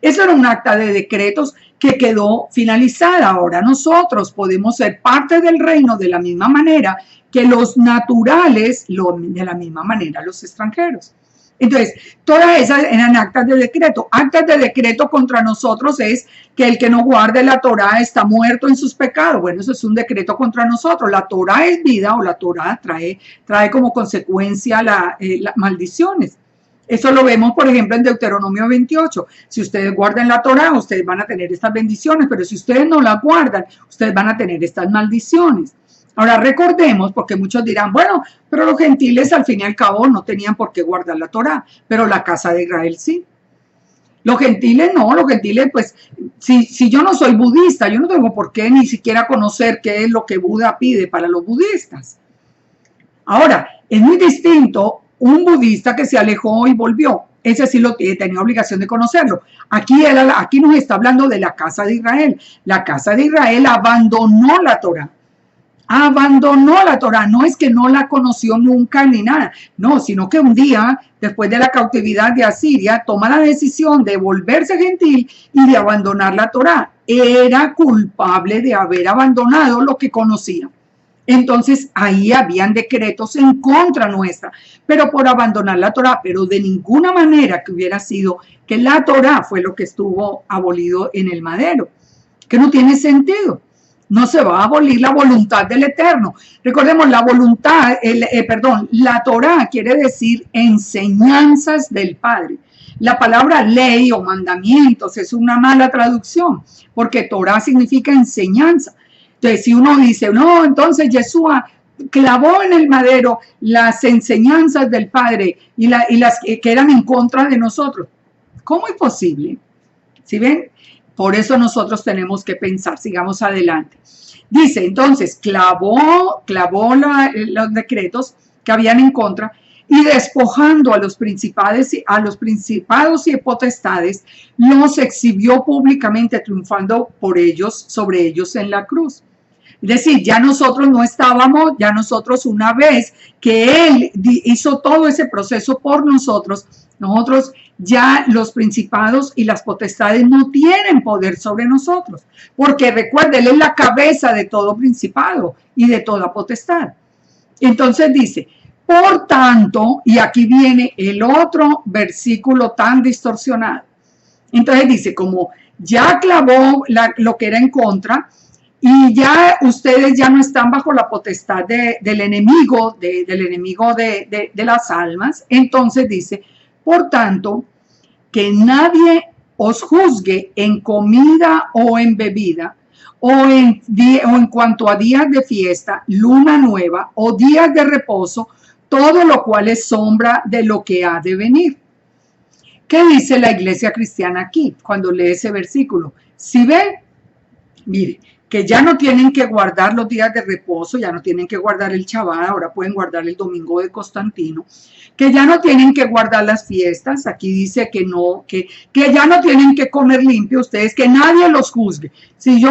Eso era un acta de decretos que quedó finalizada. Ahora nosotros podemos ser parte del reino de la misma manera que los naturales, de la misma manera los extranjeros. Entonces, todas esas eran actas de decreto. Actas de decreto contra nosotros es que el que no guarde la Torá está muerto en sus pecados. Bueno, eso es un decreto contra nosotros. La Torá es vida o la Torá trae como consecuencia las maldiciones. Eso lo vemos, por ejemplo, en Deuteronomio 28. Si ustedes guardan la Torá, ustedes van a tener estas bendiciones, pero si ustedes no la guardan, ustedes van a tener estas maldiciones. Ahora recordemos, porque muchos dirán, bueno, pero los gentiles al fin y al cabo no tenían por qué guardar la Torá, pero la casa de Israel sí. Los gentiles no, los gentiles pues, si yo no soy budista, yo no tengo por qué ni siquiera conocer qué es lo que Buda pide para los budistas. Ahora, es muy distinto un budista que se alejó y volvió. Ese sí tenía obligación de conocerlo. Aquí nos está hablando de la casa de Israel. La casa de Israel abandonó la Torá. Abandonó la Torá, no es que no la conoció nunca ni nada, no, sino que un día, después de la cautividad de Asiria, toma la decisión de volverse gentil y de abandonar la Torá. Era culpable de haber abandonado lo que conocía. Entonces ahí habían decretos en contra nuestra, pero por abandonar la Torá, pero de ninguna manera que hubiera sido que la Torá fue lo que estuvo abolido en el madero, que no tiene sentido. No se va a abolir la voluntad del Eterno. Recordemos, la Torá quiere decir enseñanzas del Padre. La palabra ley o mandamientos es una mala traducción, porque Torá significa enseñanza. Entonces, si uno dice, no, entonces Yeshua clavó en el madero las enseñanzas del Padre y las que eran en contra de nosotros. ¿Cómo es posible? ¿Sí ven? Por eso nosotros tenemos que pensar, sigamos adelante. Dice, entonces, clavó los decretos que habían en contra y despojando a los principados y potestades, los exhibió públicamente, triunfando sobre ellos en la cruz. Es decir, ya nosotros una vez que Él hizo todo ese proceso por nosotros ya los principados y las potestades no tienen poder sobre nosotros, porque recuerda, Él es la cabeza de todo principado y de toda potestad. Entonces dice, por tanto, y aquí viene el otro versículo tan distorsionado. Entonces dice, como ya clavó lo que era en contra, y ya ustedes ya no están bajo la potestad del enemigo, de las almas, entonces dice, por tanto, que nadie os juzgue en comida o en bebida, o en cuanto a días de fiesta, luna nueva o días de reposo, todo lo cual es sombra de lo que ha de venir. ¿Qué dice la iglesia cristiana aquí cuando lee ese versículo? Si ve, mire, que ya no tienen que guardar los días de reposo, ya no tienen que guardar el Shabbat, ahora pueden guardar el domingo de Constantino, que ya no tienen que guardar las fiestas, aquí dice que no, que ya no tienen que comer limpio ustedes, que nadie los juzgue. Si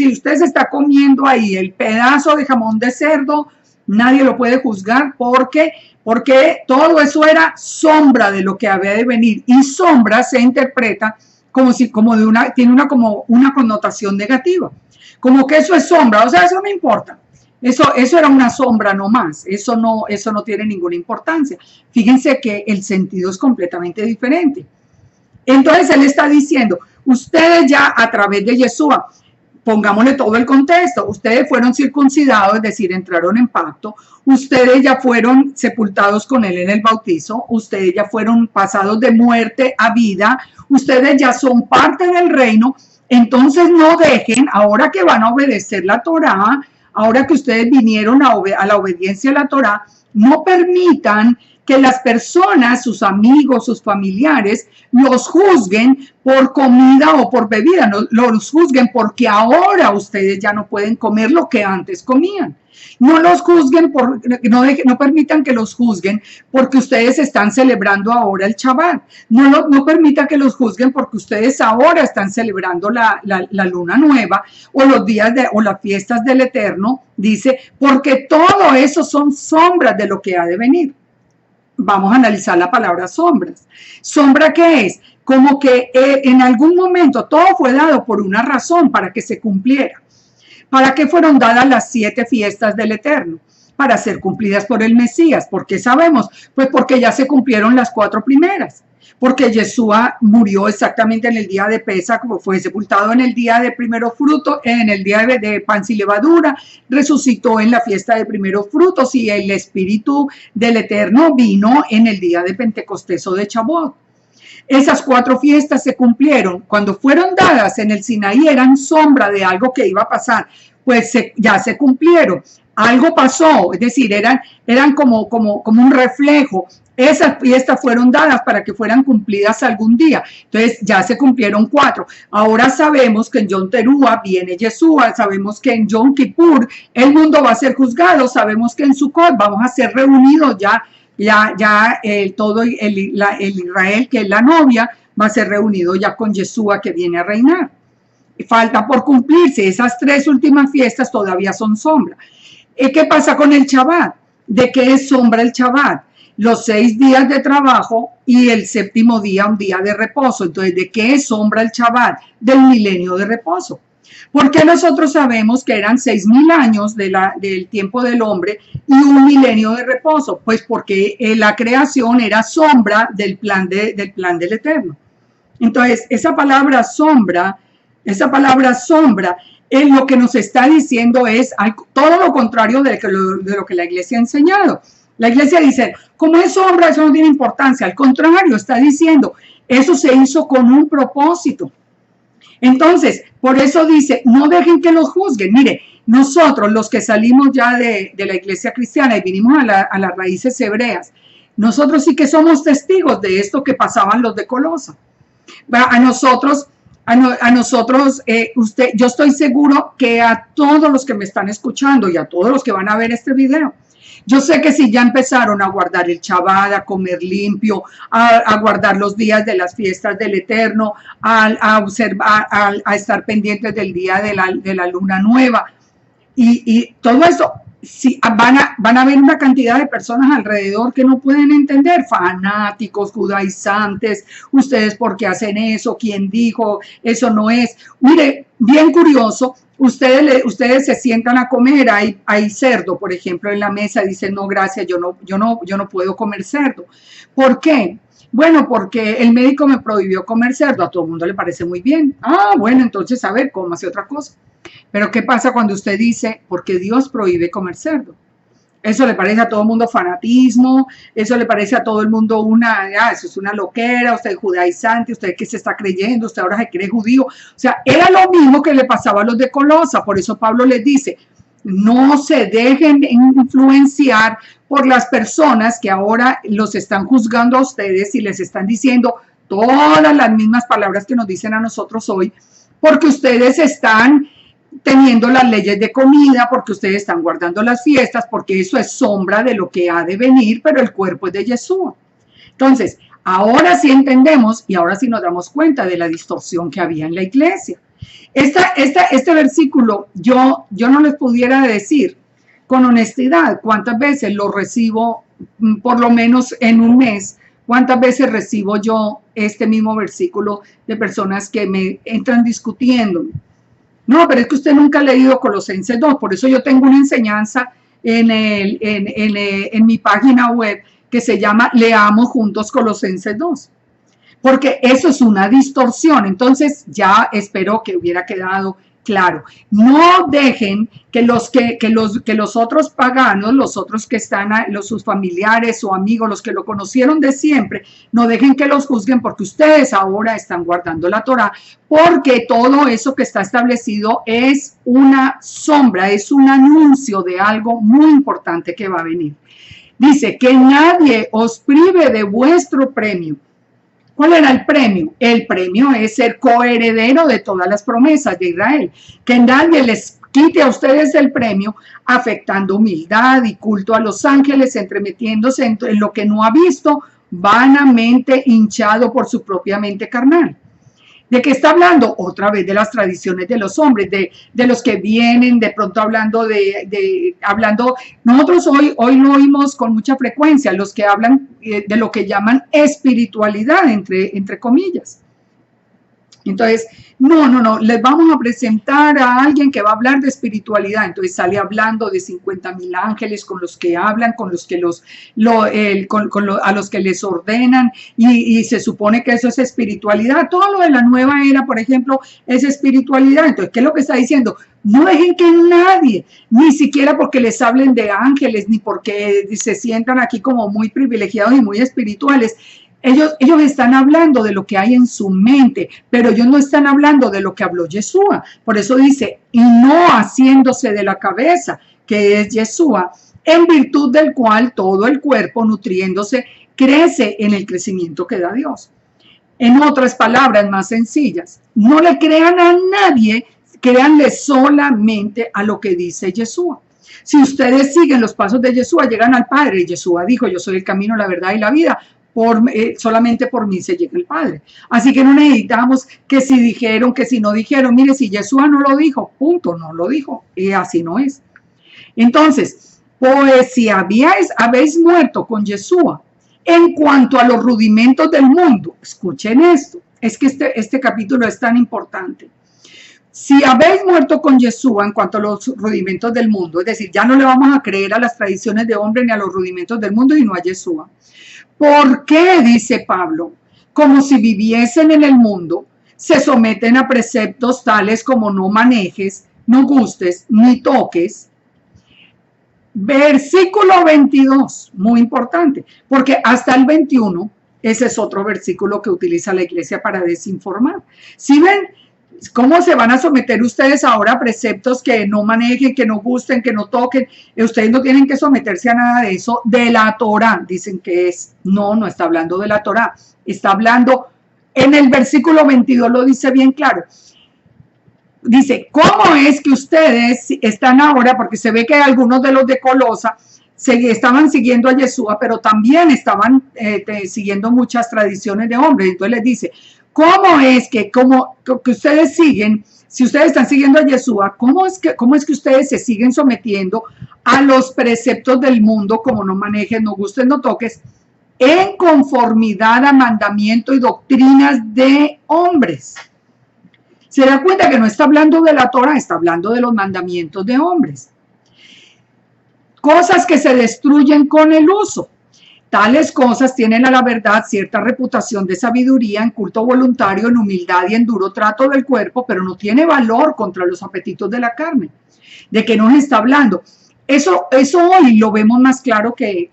usted se está comiendo ahí el pedazo de jamón de cerdo, nadie lo puede juzgar porque todo eso era sombra de lo que había de venir, y sombra se interpreta tiene una connotación negativa, como que eso es sombra, o sea, eso no importa, eso era una sombra nomás, eso no tiene ninguna importancia. Fíjense que el sentido es completamente diferente. Entonces él está diciendo, ustedes ya a través de Yeshua, pongámosle todo el contexto, ustedes fueron circuncidados, es decir, entraron en pacto, ustedes ya fueron sepultados con él en el bautizo, ustedes ya fueron pasados de muerte a vida, ustedes ya son parte del reino. Entonces no dejen, ahora que van a obedecer la Torá, ahora que ustedes vinieron a la obediencia a la Torá, no permitan que las personas, sus amigos, sus familiares, los juzguen por comida o por bebida, no, los juzguen porque ahora ustedes ya no pueden comer lo que antes comían. No los juzguen, no permitan que los juzguen porque ustedes están celebrando ahora el Shabbat. No permitan que los juzguen porque ustedes ahora están celebrando la luna nueva o los días o las fiestas del Eterno. Dice, porque todo eso son sombras de lo que ha de venir. Vamos a analizar la palabra sombras. ¿Sombra qué es? Como que en algún momento todo fue dado por una razón para que se cumpliera. ¿Para qué fueron dadas las 7 fiestas del Eterno? Para ser cumplidas por el Mesías. ¿Por qué sabemos? Pues porque ya se cumplieron las 4 primeras. Porque Yeshua murió exactamente en el día de Pesach, fue sepultado en el día de primero fruto, en el día de pan sin levadura, resucitó en la fiesta de primeros frutos y el Espíritu del Eterno vino en el día de Pentecostés o de Shavuot. Esas 4 fiestas se cumplieron. Cuando fueron dadas en el Sinaí eran sombra de algo que iba a pasar, pues ya se cumplieron. Algo pasó, es decir, eran como un reflejo. Esas fiestas fueron dadas para que fueran cumplidas algún día. Entonces ya se cumplieron 4. Ahora sabemos que en Yom Teruah viene Yeshua, sabemos que en Yom Kippur el mundo va a ser juzgado, sabemos que en Sukkot vamos a ser reunidos todo el Israel, que es la novia, va a ser reunido ya con Yeshua que viene a reinar. Falta por cumplirse, esas 3 últimas fiestas todavía son sombra. ¿Qué pasa con el Shabbat? ¿De qué es sombra el Shabbat? Los 6 días de trabajo y el 7º día un día de reposo. Entonces, ¿de qué es sombra el Shabbat? Del milenio de reposo. ¿Por qué nosotros sabemos que eran 6.000 años del tiempo del hombre y un milenio de reposo? Pues porque la creación era sombra del plan del Eterno. Entonces, esa palabra sombra, lo que nos está diciendo es todo lo contrario de lo que la iglesia ha enseñado. La iglesia dice, como es sombra, eso no tiene importancia. Al contrario, está diciendo, eso se hizo con un propósito. Entonces, por eso dice, no dejen que los juzguen. Mire, nosotros los que salimos ya de la iglesia cristiana y vinimos a las raíces hebreas, nosotros sí que somos testigos de esto que pasaban los de Colosa. A nosotros, yo estoy seguro que a todos los que me están escuchando y a todos los que van a ver este video, yo sé que si ya empezaron a guardar el Shabbat, a comer limpio, a guardar los días de las fiestas del Eterno, a observar, a estar pendientes del día de la luna nueva y todo eso, sí, van a haber una cantidad de personas alrededor que no pueden entender, fanáticos, judaizantes, ustedes por qué hacen eso, quién dijo, eso no es. Mire, bien curioso, ustedes se sientan a comer, hay cerdo, por ejemplo, en la mesa, dicen, no, gracias, yo no puedo comer cerdo. ¿Por qué? Bueno, porque el médico me prohibió comer cerdo, a todo el mundo le parece muy bien. Ah, bueno, entonces, a ver, cómase otra cosa. Pero ¿qué pasa cuando usted dice, porque Dios prohíbe comer cerdo? Eso le parece a todo el mundo fanatismo, eso le parece a todo el mundo eso es una loquera, usted es judaizante, usted qué se está creyendo, usted ahora se cree judío. O sea, era lo mismo que le pasaba a los de Colosa, por eso Pablo les dice, no se dejen influenciar por las personas que ahora los están juzgando a ustedes y les están diciendo todas las mismas palabras que nos dicen a nosotros hoy, porque ustedes están teniendo las leyes de comida, porque ustedes están guardando las fiestas, porque eso es sombra de lo que ha de venir, pero el cuerpo es de Yeshua. Entonces, ahora sí entendemos y ahora sí nos damos cuenta de la distorsión que había en la iglesia. Este versículo yo no les pudiera decir con honestidad cuántas veces lo recibo, por lo menos en un mes, cuántas veces recibo yo este mismo versículo de personas que me entran discutiendo. No, pero es que usted nunca ha leído Colosenses 2, por eso yo tengo una enseñanza en mi página web que se llama Leamos Juntos Colosenses 2, porque eso es una distorsión. Entonces ya espero que hubiera quedado claro. No dejen que los otros paganos, los otros que están, sus familiares o amigos, los que lo conocieron de siempre, no dejen que los juzguen porque ustedes ahora están guardando la Torá, porque todo eso que está establecido es una sombra, es un anuncio de algo muy importante que va a venir. Dice que nadie os prive de vuestro premio. ¿Cuál era el premio? El premio es ser coheredero de todas las promesas de Israel. Que nadie les quite a ustedes el premio afectando humildad y culto a los ángeles, entremetiéndose en lo que no ha visto, vanamente hinchado por su propia mente carnal. ¿De qué está hablando? Otra vez de las tradiciones de los hombres, de los que vienen de pronto hablando nosotros hoy lo oímos con mucha frecuencia, los que hablan de lo que llaman espiritualidad, entre comillas. Entonces, no, les vamos a presentar a alguien que va a hablar de espiritualidad. Entonces sale hablando de 50,000 ángeles con los que hablan, con los que a los que les ordenan y se supone que eso es espiritualidad. Todo lo de la nueva era, por ejemplo, es espiritualidad. Entonces, ¿qué es lo que está diciendo? No dejen que nadie, ni siquiera porque les hablen de ángeles, ni porque se sientan aquí como muy privilegiados y muy espirituales. Ellos están hablando de lo que hay en su mente, pero ellos no están hablando de lo que habló Yeshua. Por eso dice, y no haciéndose de la cabeza, que es Yeshua, en virtud del cual todo el cuerpo, nutriéndose, crece en el crecimiento que da Dios. En otras palabras más sencillas, no le crean a nadie, créanle solamente a lo que dice Yeshua. Si ustedes siguen los pasos de Yeshua, llegan al Padre. Yeshua dijo, yo soy el camino, la verdad y la vida. Solamente por mí se llega el Padre. Así que no necesitamos que si dijeron, que si no dijeron. Mire, si Yeshua no lo dijo, punto, no lo dijo. Y así no es. Entonces, pues si habéis muerto con Yeshua en cuanto a los rudimentos del mundo, escuchen esto, es que este capítulo es tan importante. Si habéis muerto con Yeshua en cuanto a los rudimentos del mundo, es decir, ya no le vamos a creer a las tradiciones de hombre ni a los rudimentos del mundo, sino a Yeshua. ¿Por qué, dice Pablo, como si viviesen en el mundo, se someten a preceptos tales como no manejes, no gustes, ni toques? Versículo 22, muy importante, porque hasta el 21, ese es otro versículo que utiliza la iglesia para desinformar. ¿Sí ven cómo se van a someter ustedes ahora a preceptos que no manejen, que no gusten, que no toquen? Ustedes no tienen que someterse a nada de eso, de la Torá, dicen que es. No está hablando de la Torá, está hablando, en el versículo 22 lo dice bien claro. Dice, ¿cómo es que ustedes están ahora? Porque se ve que algunos de los de Colosa estaban siguiendo a Yeshua, pero también estaban siguiendo muchas tradiciones de hombres. Entonces les dice, ¿Cómo es que ustedes siguen, si ustedes están siguiendo a Yeshua, cómo es que ustedes se siguen sometiendo a los preceptos del mundo, como no manejes, no gustes, no toques, en conformidad a mandamiento y doctrinas de hombres? Se da cuenta que no está hablando de la Torah, está hablando de los mandamientos de hombres. Cosas que se destruyen con el uso. Tales cosas tienen a la verdad cierta reputación de sabiduría, en culto voluntario, en humildad y en duro trato del cuerpo, pero no tiene valor contra los apetitos de la carne. ¿De qué nos está hablando? Eso hoy lo vemos más claro que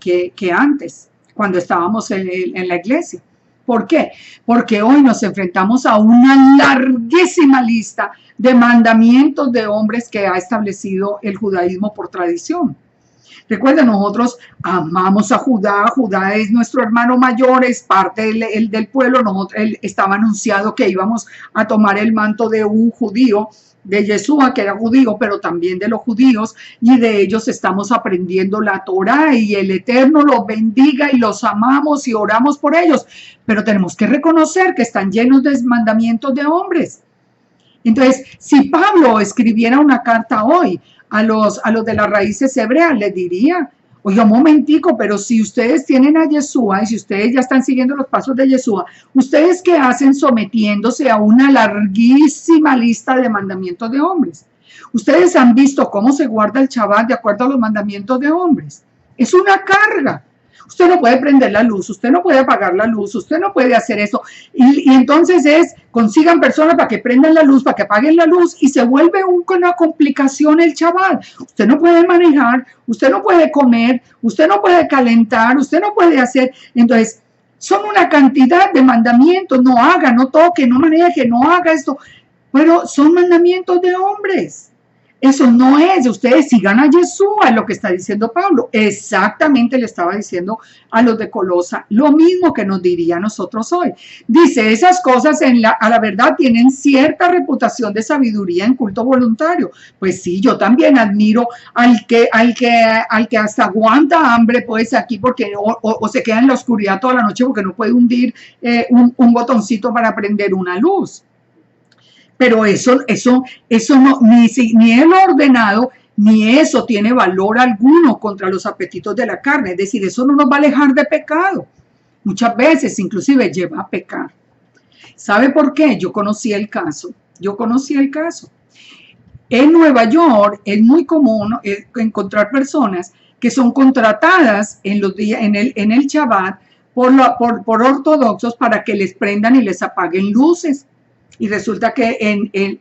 antes, cuando estábamos en la iglesia. ¿Por qué? Porque hoy nos enfrentamos a una larguísima lista de mandamientos de hombres que ha establecido el judaísmo por tradición. Recuerden, nosotros amamos a Judá, Judá es nuestro hermano mayor, es parte del pueblo, él estaba anunciado que íbamos a tomar el manto de un judío, de Yeshua, que era judío, pero también de los judíos, y de ellos estamos aprendiendo la Torá, y el Eterno los bendiga y los amamos y oramos por ellos, pero tenemos que reconocer que están llenos de mandamientos de hombres. Entonces, si Pablo escribiera una carta hoy a los de las raíces hebreas, les diría, oye, un momentico, pero si ustedes tienen a Yeshua y si ustedes ya están siguiendo los pasos de Yeshua, ¿ustedes qué hacen sometiéndose a una larguísima lista de mandamientos de hombres? Ustedes han visto cómo se guarda el Shabbat de acuerdo a los mandamientos de hombres. Es una carga. Usted no puede prender la luz, usted no puede apagar la luz, usted no puede hacer eso. Y entonces consigan personas para que prendan la luz, para que apaguen la luz, y se vuelve una complicación el Shabbat. Usted no puede manejar, usted no puede comer, usted no puede calentar, usted no puede hacer. Entonces, son una cantidad de mandamientos. No haga, no toque, no maneje, no haga esto. Pero son mandamientos de hombres. Eso no es, ustedes sigan a Yeshua, es lo que está diciendo Pablo. Exactamente le estaba diciendo a los de Colosa, lo mismo que nos diría a nosotros hoy. Dice, esas cosas a la verdad tienen cierta reputación de sabiduría en culto voluntario. Pues sí, yo también admiro al que hasta aguanta hambre, pues aquí, porque o se queda en la oscuridad toda la noche porque no puede hundir un botoncito para prender una luz. Pero eso no, ni el ordenado, ni eso tiene valor alguno contra los apetitos de la carne. Es decir, eso no nos va a alejar de pecado. Muchas veces inclusive lleva a pecar. ¿Sabe por qué? Yo conocí el caso. En Nueva York es muy común encontrar personas que son contratadas en el Shabbat por ortodoxos para que les prendan y les apaguen luces. Y resulta que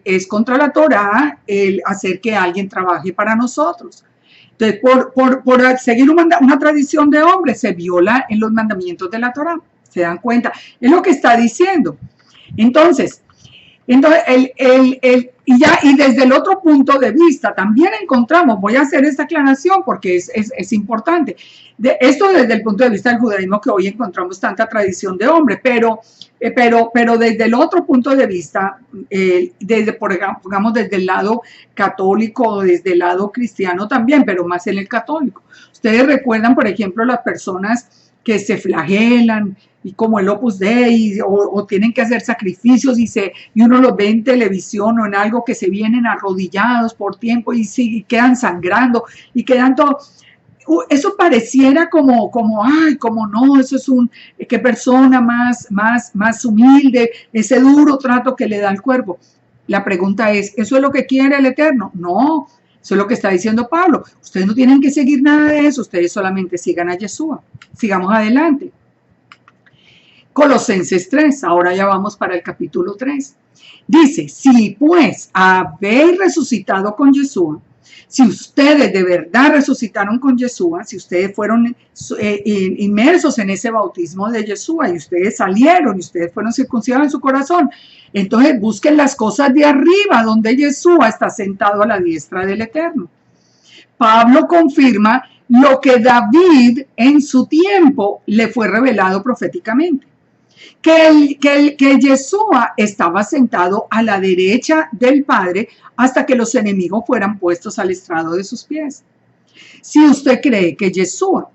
es contra la Torá el hacer que alguien trabaje para nosotros. Entonces, por seguir una tradición de hombres, se viola en los mandamientos de la Torá. ¿Se dan cuenta? Es lo que está diciendo. Entonces y desde el otro punto de vista también encontramos, voy a hacer esta aclaración porque es importante, esto desde el punto de vista del judaísmo, que hoy encontramos tanta tradición de hombre, pero desde el otro punto de vista, desde el lado católico, desde el lado cristiano también, pero más en el católico. Ustedes recuerdan, por ejemplo, las personas que se flagelan, y como el Opus Dei, o tienen que hacer sacrificios y uno los ve en televisión o en algo, que se vienen arrodillados por tiempo y quedan sangrando y quedan todo. Eso pareciera como ay, como no, eso es qué persona más humilde, ese duro trato que le da al cuerpo. La pregunta es, ¿eso es lo que quiere el Eterno? No, eso es lo que está diciendo Pablo. Ustedes no tienen que seguir nada de eso, ustedes solamente sigan a Yeshua. Sigamos adelante. Colosenses 3, ahora ya vamos para el capítulo 3. Dice, si pues habéis resucitado con Yeshua, si ustedes de verdad resucitaron con Yeshua, si ustedes fueron inmersos en ese bautismo de Yeshua y ustedes salieron y ustedes fueron circuncidados en su corazón, entonces busquen las cosas de arriba, donde Yeshua está sentado a la diestra del Eterno. Pablo confirma lo que David en su tiempo le fue revelado proféticamente. Que Yeshua estaba sentado a la derecha del Padre hasta que los enemigos fueran puestos al estrado de sus pies. Si usted cree que Yeshua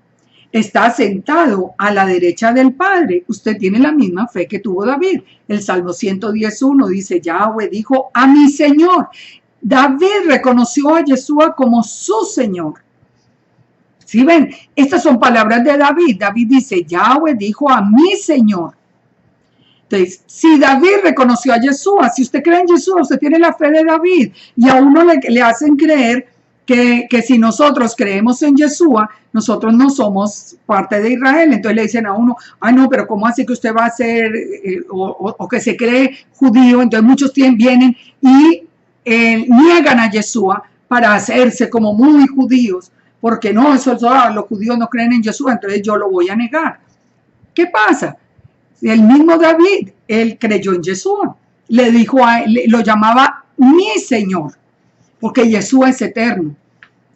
está sentado a la derecha del Padre. Usted tiene la misma fe que tuvo David. El Salmo 110:1 dice, Yahweh dijo a mi Señor. David reconoció a Yeshua como su Señor. ¿Sí ven? Estas son palabras de David. David dice, Yahweh dijo a mi Señor. Entonces, si David reconoció a Yeshua, si usted cree en Yeshua, usted tiene la fe de David. Y a uno le hacen creer que si nosotros creemos en Yeshua, nosotros no somos parte de Israel. Entonces le dicen a uno, ay no, pero ¿cómo así que usted va a ser, o que se cree judío? Entonces muchos vienen y niegan a Yeshua para hacerse como muy judíos, porque no, los judíos no creen en Yeshua, entonces yo lo voy a negar. ¿Qué pasa? El mismo David, él creyó en Yeshua, le dijo lo llamaba mi Señor, porque Yeshua es eterno.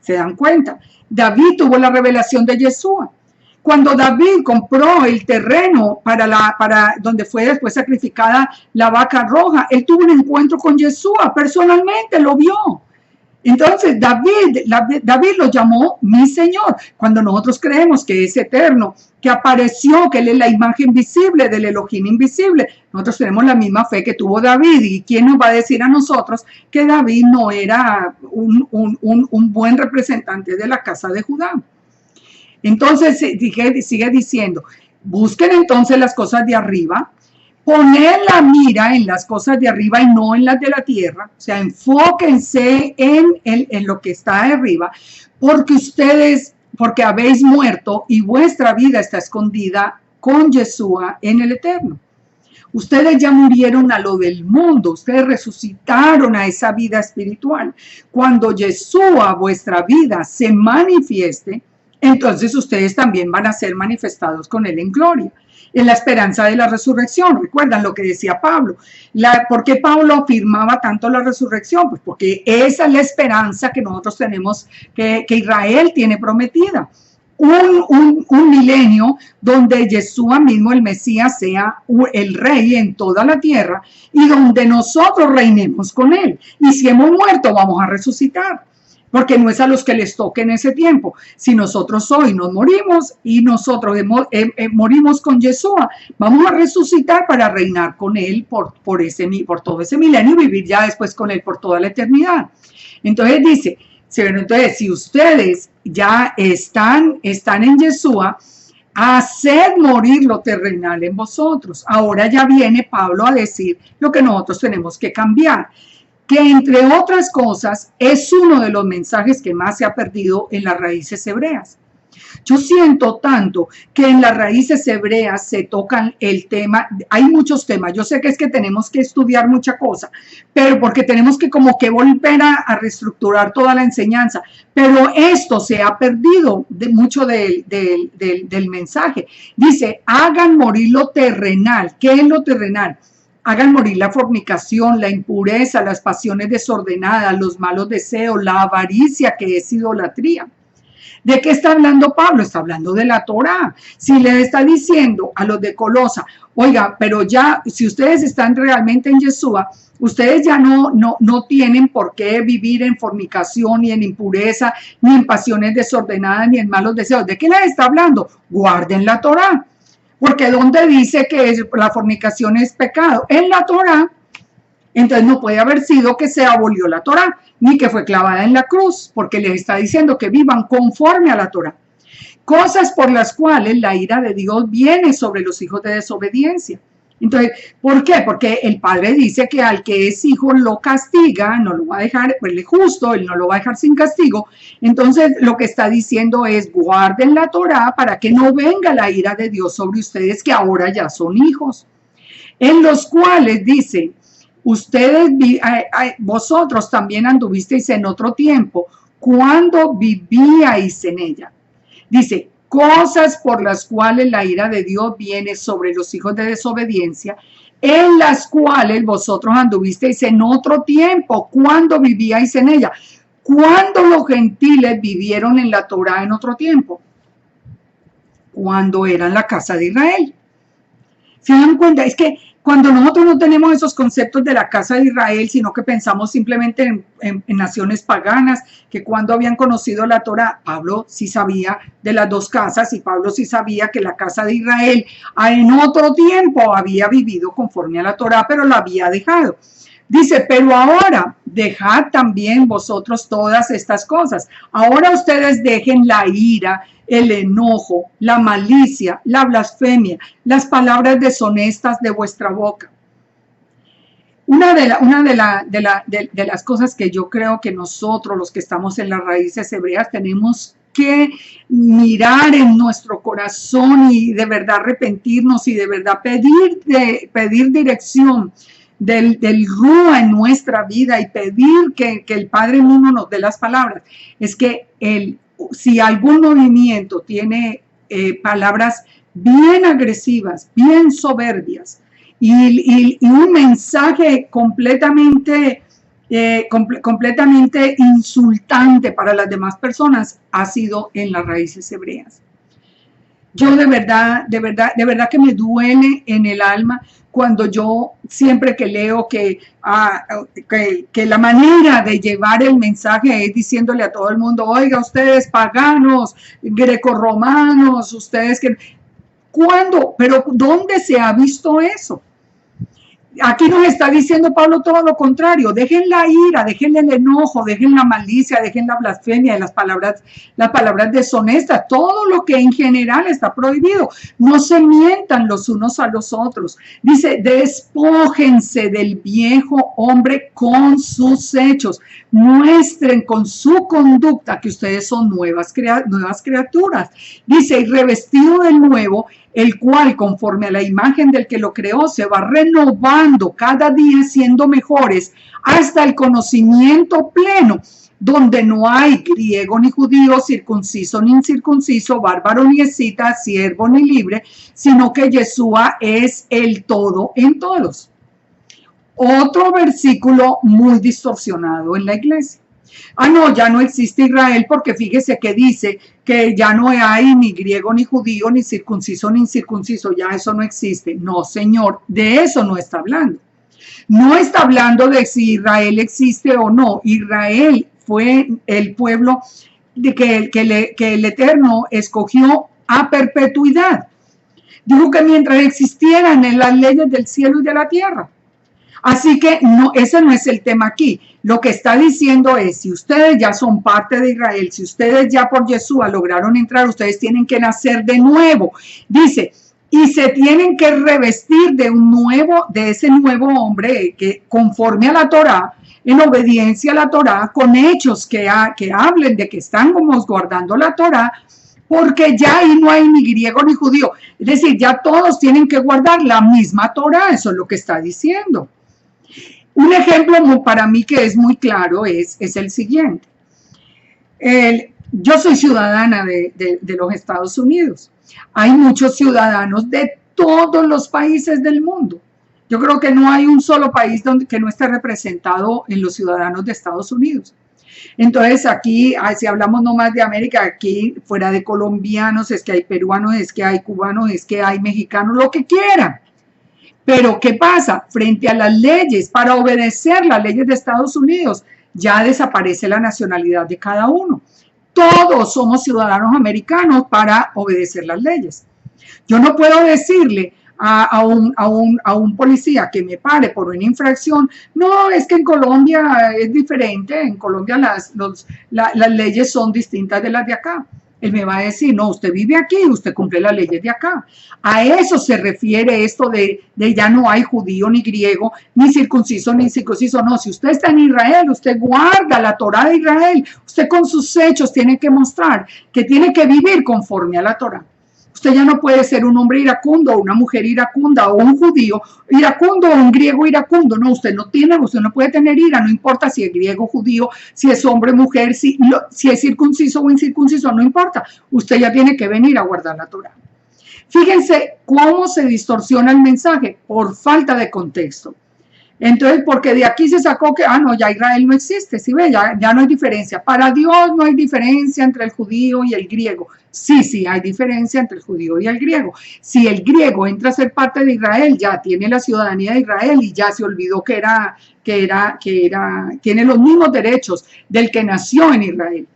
¿Se dan cuenta? David tuvo la revelación de Yeshua. Cuando David compró el terreno para donde fue después sacrificada la vaca roja, él tuvo un encuentro con Yeshua, personalmente lo vio. Entonces David lo llamó mi Señor. Cuando nosotros creemos que es eterno, que apareció, que él es la imagen visible del Elohim invisible, nosotros tenemos la misma fe que tuvo David. ¿Y quién nos va a decir a nosotros que David no era un buen representante de la casa de Judá? Entonces sigue diciendo, busquen entonces las cosas de arriba, poner la mira en las cosas de arriba y no en las de la tierra. O sea, enfóquense en lo que está arriba, porque habéis muerto y vuestra vida está escondida con Yeshua en el eterno. Ustedes ya murieron a lo del mundo, ustedes resucitaron a esa vida espiritual. Cuando Yeshua, vuestra vida, se manifieste, entonces ustedes también van a ser manifestados con él en gloria. En la esperanza de la resurrección. ¿Recuerdan lo que decía Pablo? ¿Por qué Pablo afirmaba tanto la resurrección? Pues porque esa es la esperanza que nosotros tenemos, que Israel tiene prometida. Un milenio donde Yeshua mismo, el Mesías, sea el rey en toda la tierra y donde nosotros reinemos con él. Y si hemos muerto, vamos a resucitar. Porque no es a los que les toque en ese tiempo. Si nosotros hoy nos morimos y nosotros morimos con Yeshua, vamos a resucitar para reinar con él por todo ese milenio y vivir ya después con él por toda la eternidad. Entonces dice, si ustedes ya están en Yeshua, haced morir lo terrenal en vosotros. Ahora ya viene Pablo a decir lo que nosotros tenemos que cambiar, que entre otras cosas es uno de los mensajes que más se ha perdido en las raíces hebreas. Yo siento tanto que en las raíces hebreas se tocan el tema, hay muchos temas, yo sé que es que tenemos que estudiar mucha cosa, pero porque tenemos que como que volver a reestructurar toda la enseñanza, pero esto se ha perdido mucho del mensaje. Dice, hagan morir lo terrenal. ¿Qué es lo terrenal? Hagan morir la fornicación, la impureza, las pasiones desordenadas, los malos deseos, la avaricia, que es idolatría. ¿De qué está hablando Pablo? Está hablando de la Torá. Si le está diciendo a los de Colosa, oiga, pero ya, si ustedes están realmente en Yeshua, ustedes ya no tienen por qué vivir en fornicación, ni en impureza, ni en pasiones desordenadas, ni en malos deseos. ¿De qué les está hablando? Guarden la Torá. Porque ¿dónde dice que la fornicación es pecado? En la Torá. Entonces no puede haber sido que se abolió la Torá, ni que fue clavada en la cruz, porque les está diciendo que vivan conforme a la Torá. Cosas por las cuales la ira de Dios viene sobre los hijos de desobediencia. Entonces, ¿por qué? Porque el Padre dice que al que es hijo lo castiga, no lo va a dejar, pues es justo, él no lo va a dejar sin castigo. Entonces, lo que está diciendo es, guarden la Torá para que no venga la ira de Dios sobre ustedes, que ahora ya son hijos. En los cuales dice, vosotros también anduvisteis en otro tiempo, cuando vivíais en ella. Dice, cosas por las cuales la ira de Dios viene sobre los hijos de desobediencia, en las cuales vosotros anduvisteis en otro tiempo, cuando vivíais en ella. ¿Cuándo los gentiles vivieron en la Torá en otro tiempo? Cuando eran la casa de Israel. ¿Se dan cuenta? Es que Cuando nosotros no tenemos esos conceptos de la casa de Israel, sino que pensamos simplemente en naciones paganas, que cuando habían conocido la Torá, Pablo sí sabía de las dos casas y Pablo sí sabía que la casa de Israel en otro tiempo había vivido conforme a la Torá, pero la había dejado. Dice, pero ahora dejad también vosotros todas estas cosas. Ahora ustedes dejen la ira, el enojo, la malicia, la blasfemia, las palabras deshonestas de vuestra boca. Una de las cosas que yo creo que nosotros, los que estamos en las raíces hebreas, tenemos que mirar en nuestro corazón y de verdad arrepentirnos y de verdad pedir dirección del Rúa en nuestra vida y pedir que el Padre mismo nos dé las palabras. Es que si algún movimiento tiene palabras bien agresivas, bien soberbias y un mensaje completamente insultante para las demás personas, ha sido en las raíces hebreas. Yo de verdad que me duele en el alma cuando yo siempre que leo que la manera de llevar el mensaje es diciéndole a todo el mundo, oiga, ustedes paganos, grecorromanos, ustedes que... ¿Cuándo? ¿Pero dónde se ha visto eso? Aquí nos está diciendo Pablo todo lo contrario, dejen la ira, dejen el enojo, dejen la malicia, dejen la blasfemia, las palabras deshonestas, todo lo que en general está prohibido. No se mientan los unos a los otros. Dice, despójense del viejo hombre con sus hechos, muestren con su conducta que ustedes son nuevas criaturas. Dice, y revestido del nuevo, el cual conforme a la imagen del que lo creó se va renovando cada día siendo mejores hasta el conocimiento pleno, donde no hay griego ni judío, circunciso ni incircunciso, bárbaro ni escita, siervo ni libre, sino que Yeshua es el todo en todos. Otro versículo muy distorsionado en la iglesia. No, ya no existe Israel porque fíjese que dice que ya no hay ni griego ni judío, ni circunciso ni incircunciso, ya eso no existe. No, señor, de eso no está hablando. No está hablando de si Israel existe o no. Israel fue el pueblo que el Eterno escogió a perpetuidad. Dijo que mientras existieran en las leyes del cielo y de la tierra. Así que no, ese no es el tema aquí. Lo que está diciendo es, si ustedes ya son parte de Israel, si ustedes ya por Yeshua lograron entrar, ustedes tienen que nacer de nuevo. Dice, y se tienen que revestir de ese nuevo hombre que conforme a la Torá, en obediencia a la Torá, con hechos que hablen de que están como guardando la Torá, porque ya ahí no hay ni griego ni judío. Es decir, ya todos tienen que guardar la misma Torá, eso es lo que está diciendo. Un ejemplo para mí que es muy claro es el siguiente. Yo soy ciudadana de los Estados Unidos. Hay muchos ciudadanos de todos los países del mundo. Yo creo que no hay un solo país que no esté representado en los ciudadanos de Estados Unidos. Entonces aquí, si hablamos no más de América, aquí fuera de colombianos, es que hay peruanos, es que hay cubanos, es que hay mexicanos, lo que quieran. Pero ¿qué pasa? Frente a las leyes, para obedecer las leyes de Estados Unidos, ya desaparece la nacionalidad de cada uno. Todos somos ciudadanos americanos para obedecer las leyes. Yo no puedo decirle a un policía que me pare por una infracción, no, es que en Colombia es diferente, en Colombia las leyes son distintas de las de acá. Él me va a decir, no, usted vive aquí, usted cumple las leyes de acá. A eso se refiere esto de ya no hay judío ni griego, ni circunciso ni incircunciso. No, si usted está en Israel, usted guarda la Torá de Israel. Usted con sus hechos tiene que mostrar que tiene que vivir conforme a la Torá. Usted ya no puede ser un hombre iracundo, una mujer iracunda, o un judío iracundo, o un griego iracundo. No, usted no puede tener ira, no importa si es griego, judío, si es hombre, mujer, si es circunciso o incircunciso, no importa. Usted ya tiene que venir a guardar la Torá. Fíjense cómo se distorsiona el mensaje por falta de contexto. Entonces, porque de aquí se sacó que, no, ya Israel no existe, ¿sí ve? Ya no hay diferencia. Para Dios no hay diferencia entre el judío y el griego. Sí, hay diferencia entre el judío y el griego. Si el griego entra a ser parte de Israel, ya tiene la ciudadanía de Israel y ya se olvidó tiene los mismos derechos del que nació en Israel.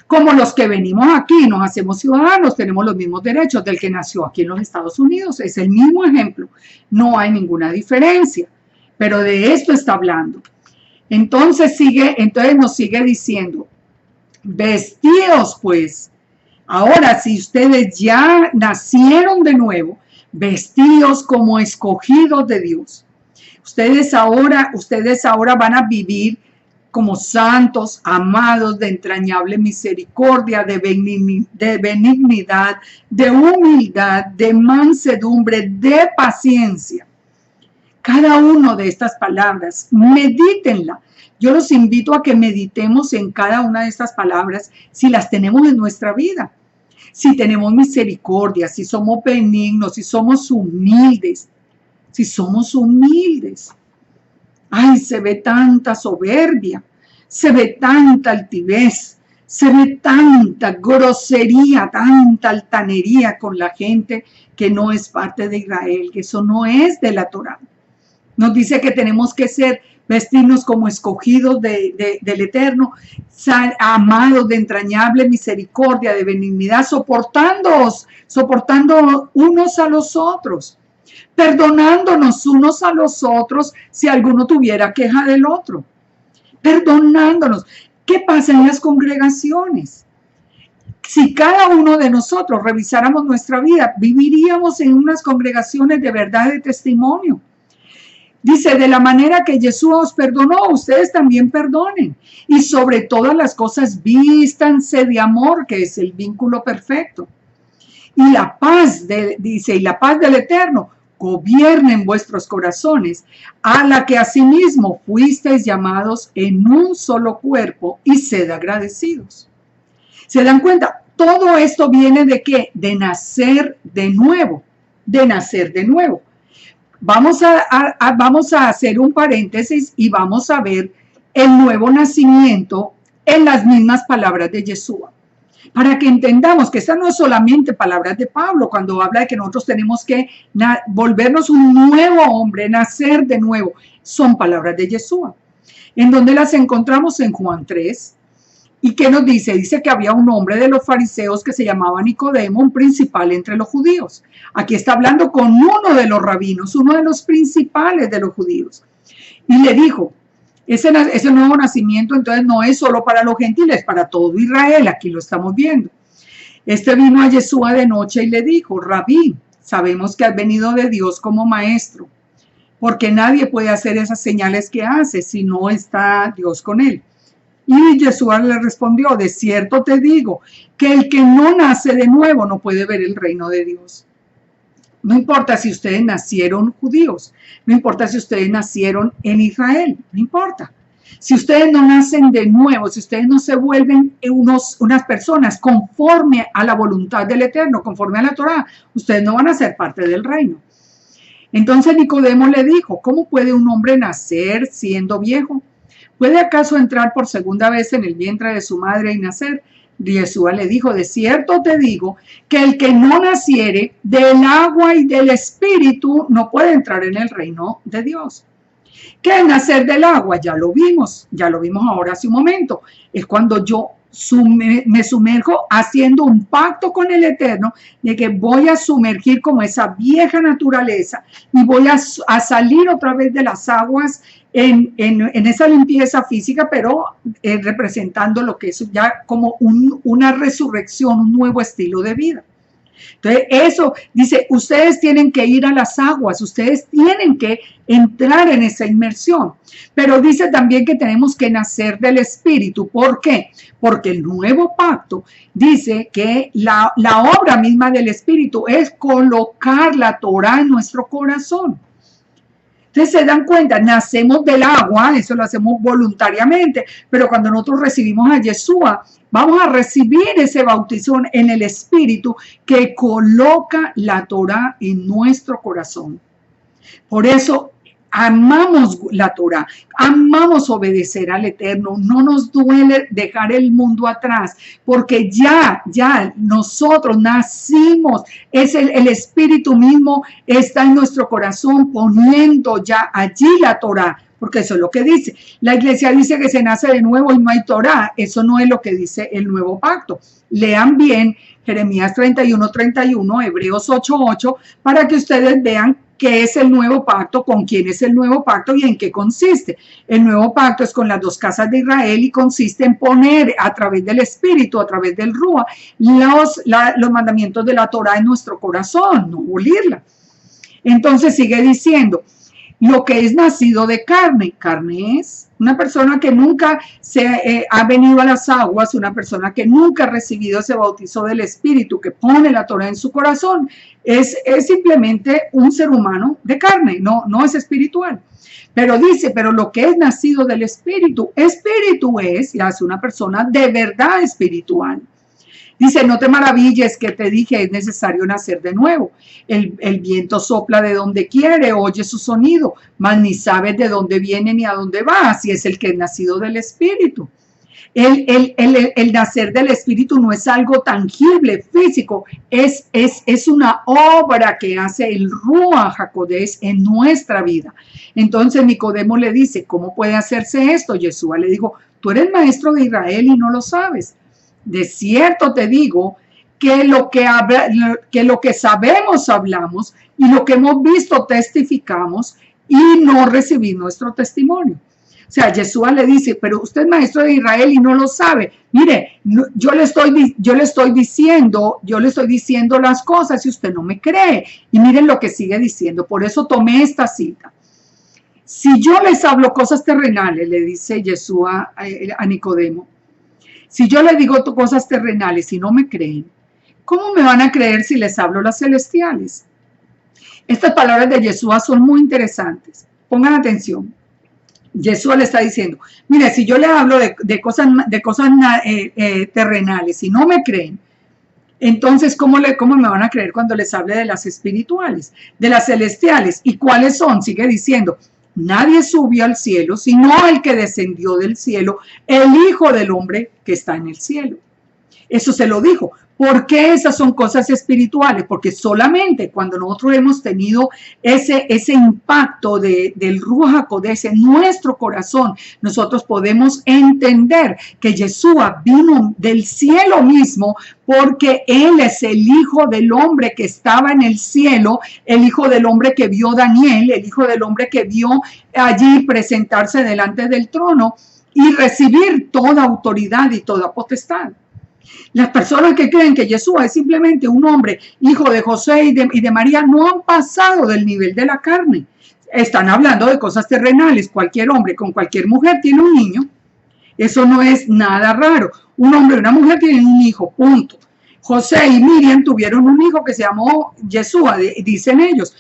Como los que venimos aquí, nos hacemos ciudadanos, tenemos los mismos derechos del que nació aquí en los Estados Unidos. Es el mismo ejemplo. No hay ninguna diferencia. Pero de esto está hablando. Entonces nos sigue diciendo, vestidos pues, ahora si ustedes ya nacieron de nuevo, vestidos como escogidos de Dios. Ustedes ahora van a vivir como santos, amados, de entrañable misericordia, de benignidad, de humildad, de mansedumbre, de paciencia. Cada una de estas palabras, medítenla. Yo los invito a que meditemos en cada una de estas palabras si las tenemos en nuestra vida. Si tenemos misericordia, si somos benignos, si somos humildes. Ay, se ve tanta soberbia, se ve tanta altivez, se ve tanta grosería, tanta altanería con la gente que no es parte de Israel, que eso no es de la Torá. Nos dice que tenemos que vestirnos como escogidos del Eterno, amados de entrañable misericordia, de benignidad, soportando unos a los otros, perdonándonos unos a los otros si alguno tuviera queja del otro, perdonándonos. ¿Qué pasa en las congregaciones? Si cada uno de nosotros revisáramos nuestra vida, viviríamos en unas congregaciones de verdad, de testimonio. Dice, de la manera que Jesús os perdonó, ustedes también perdonen. Y sobre todas las cosas, vístanse de amor, que es el vínculo perfecto. Y la paz, y la paz del Eterno, gobierne en vuestros corazones, a la que asimismo fuisteis llamados en un solo cuerpo, y sed agradecidos. ¿Se dan cuenta? Todo esto viene de ¿qué? De nacer de nuevo, Vamos a hacer un paréntesis y vamos a ver el nuevo nacimiento en las mismas palabras de Yeshua. Para que entendamos que estas no son solamente palabras de Pablo, cuando habla de que nosotros tenemos que volvernos un nuevo hombre, nacer de nuevo, son palabras de Yeshua. ¿En donde las encontramos? En Juan 3. ¿Y qué nos dice? Dice que había un hombre de los fariseos que se llamaba Nicodemo, un principal entre los judíos. Aquí está hablando con uno de los rabinos, uno de los principales de los judíos. Y le dijo, ese nuevo nacimiento entonces no es solo para los gentiles, para todo Israel, aquí lo estamos viendo. Este vino a Yeshua de noche y le dijo, Rabí, sabemos que has venido de Dios como maestro, porque nadie puede hacer esas señales que hace si no está Dios con él. Y Yeshua le respondió, de cierto te digo, que el que no nace de nuevo no puede ver el reino de Dios. No importa si ustedes nacieron judíos, no importa si ustedes nacieron en Israel, no importa. Si ustedes no nacen de nuevo, si ustedes no se vuelven unas personas conforme a la voluntad del Eterno, conforme a la Torá, ustedes no van a ser parte del reino. Entonces Nicodemo le dijo, ¿cómo puede un hombre nacer siendo viejo? ¿Puede acaso entrar por segunda vez en el vientre de su madre y nacer? Yeshua le dijo, de cierto te digo, que el que no naciere del agua y del espíritu no puede entrar en el reino de Dios. ¿Qué es nacer del agua? Ya lo vimos ahora hace un momento. Es cuando yo me sumerjo haciendo un pacto con el Eterno de que voy a sumergir como esa vieja naturaleza y voy a salir otra vez de las aguas en esa limpieza física, pero representando lo que es ya como una resurrección, un nuevo estilo de vida. Entonces, eso dice, ustedes tienen que ir a las aguas, ustedes tienen que entrar en esa inmersión. Pero dice también que tenemos que nacer del Espíritu. ¿Por qué? Porque el nuevo pacto dice que la obra misma del Espíritu es colocar la Torá en nuestro corazón. Entonces se dan cuenta, nacemos del agua, eso lo hacemos voluntariamente, pero cuando nosotros recibimos a Yeshua, vamos a recibir ese bautismo en el Espíritu que coloca la Torá en nuestro corazón. Por eso amamos la Torá, amamos obedecer al Eterno, no nos duele dejar el mundo atrás, porque ya nosotros nacimos, es el Espíritu mismo está en nuestro corazón poniendo ya allí la Torá, porque eso es lo que dice. La iglesia dice que se nace de nuevo y no hay Torá, eso no es lo que dice el nuevo pacto. Lean bien Jeremías 31:31, Hebreos 8:8, para que ustedes vean qué es el nuevo pacto, con quién es el nuevo pacto y en qué consiste. El nuevo pacto es con las dos casas de Israel y consiste en poner a través del Espíritu, a través del Rúa, los mandamientos de la Torá en nuestro corazón, no abolirla. Entonces sigue diciendo, lo que es nacido de carne, carne es una persona que nunca ha venido a las aguas, una persona que nunca ha recibido ese bautizo del Espíritu, que pone la Torá en su corazón, es simplemente un ser humano de carne, no es espiritual. Pero dice, pero lo que es nacido del Espíritu es, y hace una persona de verdad espiritual. Dice, no te maravilles que te dije, es necesario nacer de nuevo. El viento sopla de donde quiere, oye su sonido, mas ni sabes de dónde viene ni a dónde va, así es el que es nacido del Espíritu. El nacer del Espíritu no es algo tangible, físico, es una obra que hace el Ruach HaKodesh en nuestra vida. Entonces Nicodemo le dice, ¿cómo puede hacerse esto? Yeshua le dijo, tú eres maestro de Israel y no lo sabes. De cierto te digo que lo que sabemos hablamos y lo que hemos visto testificamos y no recibí nuestro testimonio. O sea, Yeshua le dice, pero usted es maestro de Israel y no lo sabe. Mire, yo le estoy diciendo las cosas y usted no me cree. Y miren lo que sigue diciendo. Por eso tomé esta cita. Si yo les hablo cosas terrenales, le dice Yeshua a Nicodemo, si yo les digo cosas terrenales y no me creen, ¿cómo me van a creer si les hablo las celestiales? Estas palabras de Yeshua son muy interesantes. Pongan atención. Yeshua le está diciendo, mire, si yo le hablo de cosas terrenales y no me creen, entonces, ¿cómo me van a creer cuando les hable de las espirituales, de las celestiales? ¿Y cuáles son? Sigue diciendo, nadie subió al cielo, sino el que descendió del cielo, el Hijo del Hombre que está en el cielo. Eso se lo dijo. ¿Por qué esas son cosas espirituales? Porque solamente cuando nosotros hemos tenido ese impacto del Ruach HaKodesh en nuestro corazón, nosotros podemos entender que Yeshua vino del cielo mismo porque Él es el Hijo del Hombre que estaba en el cielo, el Hijo del Hombre que vio Daniel, el Hijo del Hombre que vio allí presentarse delante del trono y recibir toda autoridad y toda potestad. Las personas que creen que Yeshua es simplemente un hombre, hijo de José y de María, no han pasado del nivel de la carne. Están hablando de cosas terrenales. Cualquier hombre con cualquier mujer tiene un niño. Eso no es nada raro. Un hombre y una mujer tienen un hijo, punto. José y Miriam tuvieron un hijo que se llamó Yeshua, dicen ellos.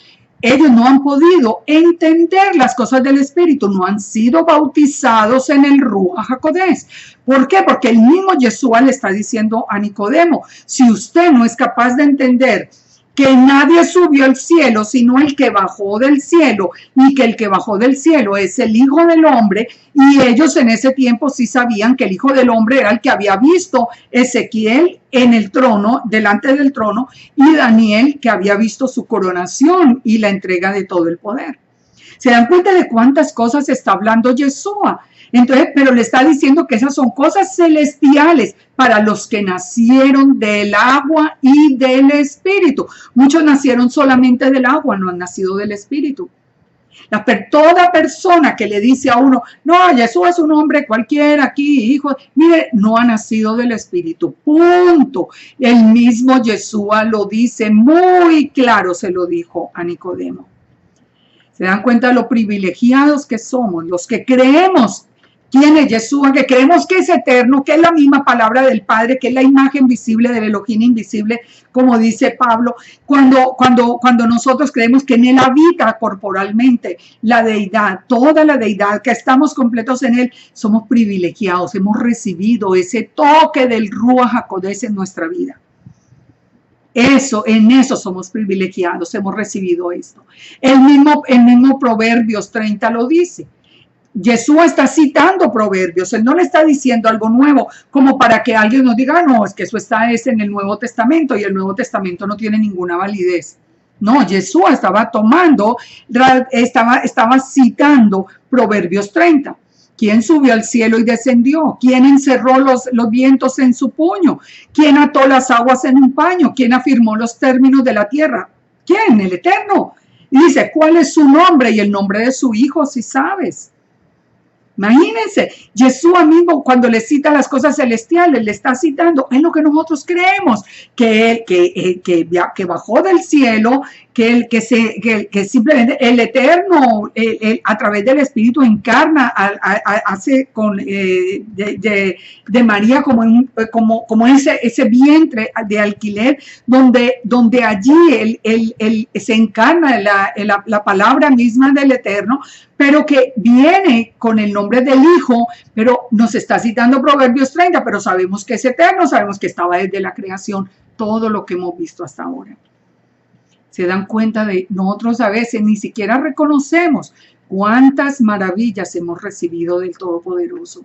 Ellos no han podido entender las cosas del Espíritu, no han sido bautizados en el Ruach HaKodesh. ¿Por qué? Porque el mismo Yeshua le está diciendo a Nicodemo, si usted no es capaz de entender que nadie subió al cielo, sino el que bajó del cielo, y que el que bajó del cielo es el Hijo del Hombre, y ellos en ese tiempo sí sabían que el Hijo del Hombre era el que había visto Ezequiel en el trono, delante del trono, y Daniel que había visto su coronación y la entrega de todo el poder. ¿Se dan cuenta de cuántas cosas está hablando Yeshua? Entonces, pero le está diciendo que esas son cosas celestiales para los que nacieron del agua y del Espíritu. Muchos nacieron solamente del agua, no han nacido del Espíritu. Toda persona que le dice a uno, no, Jesús es un hombre cualquiera aquí, hijo, mire, no ha nacido del Espíritu, punto. El mismo Yeshua lo dice muy claro, se lo dijo a Nicodemo. ¿Se dan cuenta de lo privilegiados que somos, los que creemos quién es Yeshua, que creemos que es eterno, que es la misma palabra del Padre, que es la imagen visible del Elohim invisible, como dice Pablo, cuando nosotros creemos que en Él habita corporalmente la deidad, toda la deidad, que estamos completos en Él, somos privilegiados, hemos recibido ese toque del Ruach HaKodesh en nuestra vida. Eso, en eso somos privilegiados, hemos recibido esto. El mismo Proverbios 30 lo dice. Yeshua está citando Proverbios, él no le está diciendo algo nuevo, como para que alguien nos diga, no, es que eso está en el Nuevo Testamento y el Nuevo Testamento no tiene ninguna validez. No, Yeshua estaba estaba citando Proverbios 30. ¿Quién subió al cielo y descendió? ¿Quién encerró los vientos en su puño? ¿Quién ató las aguas en un paño? ¿Quién afirmó los términos de la tierra? ¿Quién? El Eterno. Y dice, ¿cuál es su nombre y el nombre de su hijo, si sabes? Imagínense, Yeshua mismo cuando le cita las cosas celestiales, le está citando en lo que nosotros creemos, que bajó del cielo, que simplemente el Eterno, a través del Espíritu encarna, hace de María como ese vientre de alquiler, donde allí él se encarna la palabra misma del Eterno, pero que viene con el nombre del Hijo, pero nos está citando Proverbios 30, pero sabemos que es eterno, sabemos que estaba desde la creación, todo lo que hemos visto hasta ahora. Se dan cuenta de nosotros a veces ni siquiera reconocemos cuántas maravillas hemos recibido del Todopoderoso.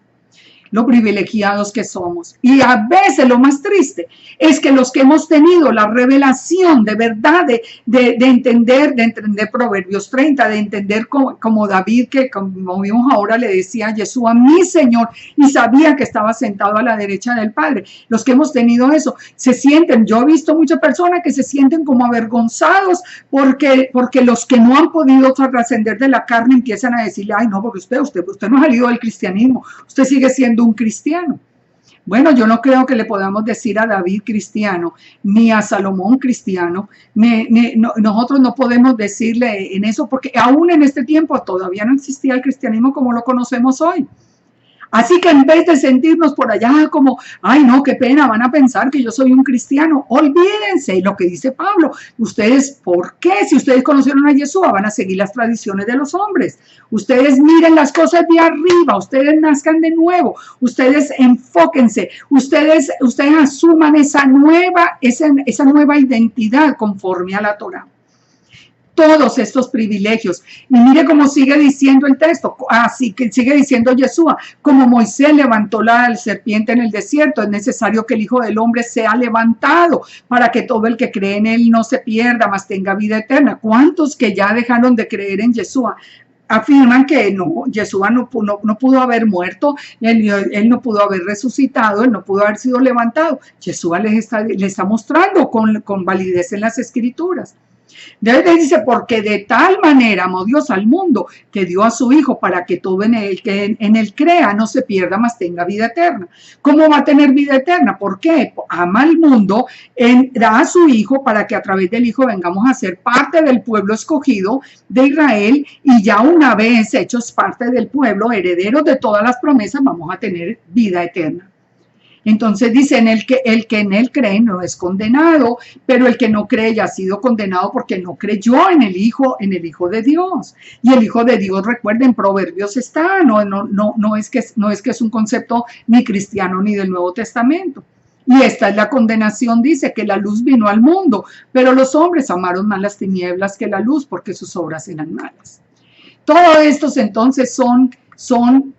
Lo privilegiados que somos. Y a veces lo más triste es que los que hemos tenido la revelación de verdad, de entender Proverbios 30, de entender como David, que como vimos ahora le decía a Yeshua, mi Señor, y sabía que estaba sentado a la derecha del Padre. Los que hemos tenido eso, se sienten, yo he visto muchas personas que se sienten como avergonzados porque los que no han podido trascender de la carne empiezan a decirle, ay no, porque usted no ha salido del cristianismo, usted sigue siendo un cristiano. Bueno, yo no creo que le podamos decir a David cristiano, ni a Salomón cristiano, nosotros no podemos decirle en eso, porque aún en este tiempo todavía no existía el cristianismo como lo conocemos hoy. Así que en vez de sentirnos por allá como, ay no, qué pena, van a pensar que yo soy un cristiano, olvídense lo que dice Pablo. Ustedes, ¿por qué? Si ustedes conocieron a Yeshua, van a seguir las tradiciones de los hombres. Ustedes miren las cosas de arriba, ustedes nazcan de nuevo, ustedes enfóquense, ustedes asuman esa nueva identidad conforme a la Torá. Todos estos privilegios. Y mire cómo sigue diciendo el texto, así que sigue diciendo Yeshua, como Moisés levantó la serpiente en el desierto, es necesario que el Hijo del Hombre sea levantado para que todo el que cree en él no se pierda, mas tenga vida eterna. ¿Cuántos que ya dejaron de creer en Yeshua afirman que no, Yeshua no pudo haber muerto, él no pudo haber resucitado, él no pudo haber sido levantado? Yeshua les está mostrando con validez en las Escrituras. Entonces dice, porque de tal manera amó Dios al mundo que dio a su Hijo para que todo en él crea no se pierda, mas tenga vida eterna. ¿Cómo va a tener vida eterna? ¿Por qué? Ama al mundo, da a su Hijo para que a través del Hijo vengamos a ser parte del pueblo escogido de Israel, y ya una vez hechos parte del pueblo, herederos de todas las promesas, vamos a tener vida eterna. Entonces dice, el que en él cree no es condenado, pero el que no cree ya ha sido condenado porque no creyó en el Hijo de Dios. Y el Hijo de Dios, recuerden, Proverbios está, no es que es un concepto ni cristiano ni del Nuevo Testamento. Y esta es la condenación, dice, que la luz vino al mundo, pero los hombres amaron más las tinieblas que la luz porque sus obras eran malas. Todos estos entonces son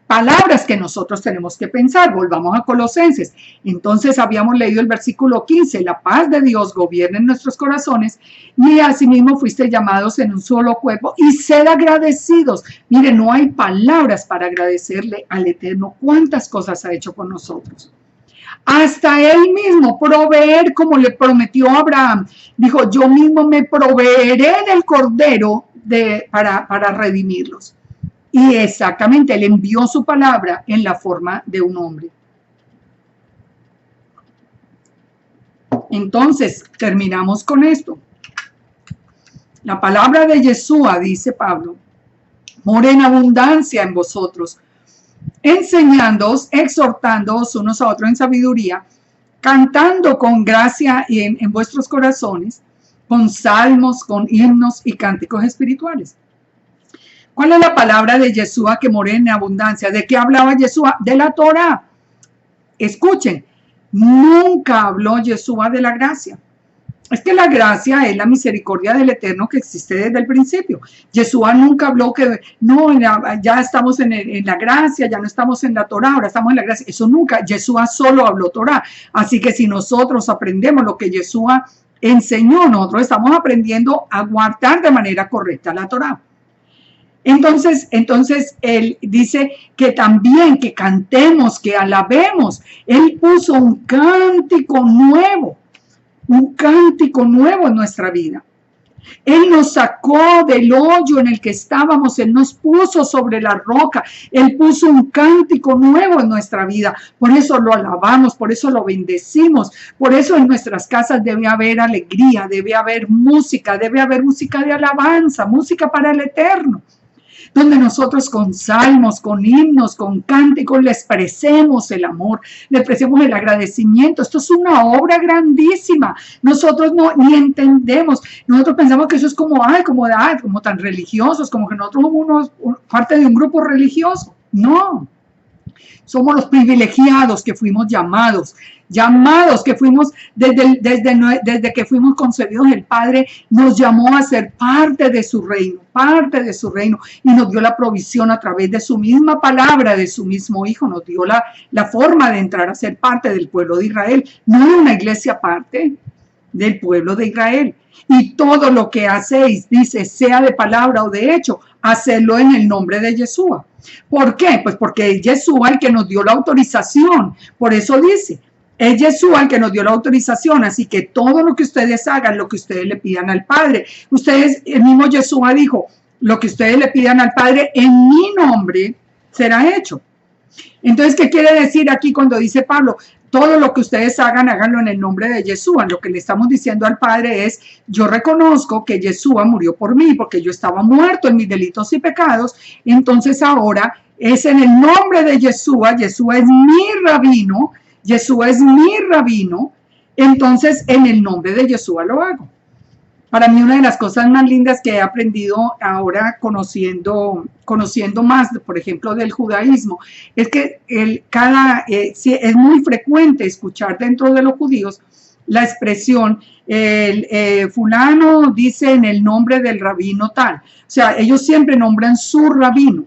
palabras que nosotros tenemos que pensar. Volvamos a Colosenses. Entonces habíamos leído el versículo 15, la paz de Dios gobierna en nuestros corazones y asimismo fuiste llamados en un solo cuerpo y sed agradecidos. Miren, no hay palabras para agradecerle al Eterno cuántas cosas ha hecho con nosotros. Hasta él mismo proveer, como le prometió a Abraham, dijo, yo mismo me proveeré del cordero para redimirlos. Y exactamente, él envió su palabra en la forma de un hombre. Entonces, terminamos con esto. La palabra de Yeshua, dice Pablo, mora en abundancia en vosotros, enseñándoos, exhortándoos unos a otros en sabiduría, cantando con gracia en vuestros corazones, con salmos, con himnos y cánticos espirituales. ¿Cuál es la palabra de Yeshua que mora en abundancia? ¿De qué hablaba Yeshua? De la Torá. Escuchen, Nunca habló Yeshua de la gracia. Es que la gracia es la misericordia del Eterno que existe desde el principio. Yeshua nunca habló que no, ya estamos en la gracia, ya no estamos en la Torah, ahora estamos en la gracia. Eso nunca. Yeshua solo habló Torah. Así que si nosotros aprendemos lo que Yeshua enseñó, nosotros estamos aprendiendo a guardar de manera correcta la Torah. Entonces él dice que también que cantemos, que alabemos. Él puso un cántico nuevo en nuestra vida. Él nos sacó del hoyo en el que estábamos, Él nos puso sobre la roca, Él puso un cántico nuevo en nuestra vida. Por eso lo alabamos, por eso lo bendecimos, por eso en nuestras casas debe haber alegría, debe haber música de alabanza, música para el Eterno, donde nosotros con salmos, con himnos, con cánticos le expresemos el amor, le expresemos el agradecimiento. Esto es una obra grandísima. Nosotros ni entendemos. Nosotros pensamos que eso es como tan religiosos, como que nosotros somos parte de un grupo religioso. No. Somos los privilegiados que fuimos llamados que fuimos desde que fuimos concebidos. El Padre nos llamó a ser parte de su reino, y nos dio la provisión a través de su misma palabra, de su mismo Hijo. Nos dio la forma de entrar a ser parte del pueblo de Israel, no de una iglesia aparte, del pueblo de Israel. Y todo lo que hacéis, dice, sea de palabra o de hecho, hacedlo en el nombre de Yeshua. ¿Por qué? Pues porque es Yeshua el que nos dio la autorización. Por eso dice, es Yeshua el que nos dio la autorización, así que todo lo que ustedes hagan, lo que ustedes le pidan al Padre. El mismo Yeshua dijo, lo que ustedes le pidan al Padre en mi nombre será hecho. Entonces, ¿qué quiere decir aquí cuando dice Pablo? Todo lo que ustedes hagan, háganlo en el nombre de Yeshua. Lo que le estamos diciendo al Padre es, yo reconozco que Yeshua murió por mí, porque yo estaba muerto en mis delitos y pecados, entonces ahora es en el nombre de Yeshua. Yeshua es mi rabino, entonces en el nombre de Yeshua lo hago. Para mí una de las cosas más lindas que he aprendido ahora conociendo más, por ejemplo, del judaísmo, es que es muy frecuente escuchar dentro de los judíos la expresión, fulano dice en el nombre del rabino tal. O sea, ellos siempre nombran su rabino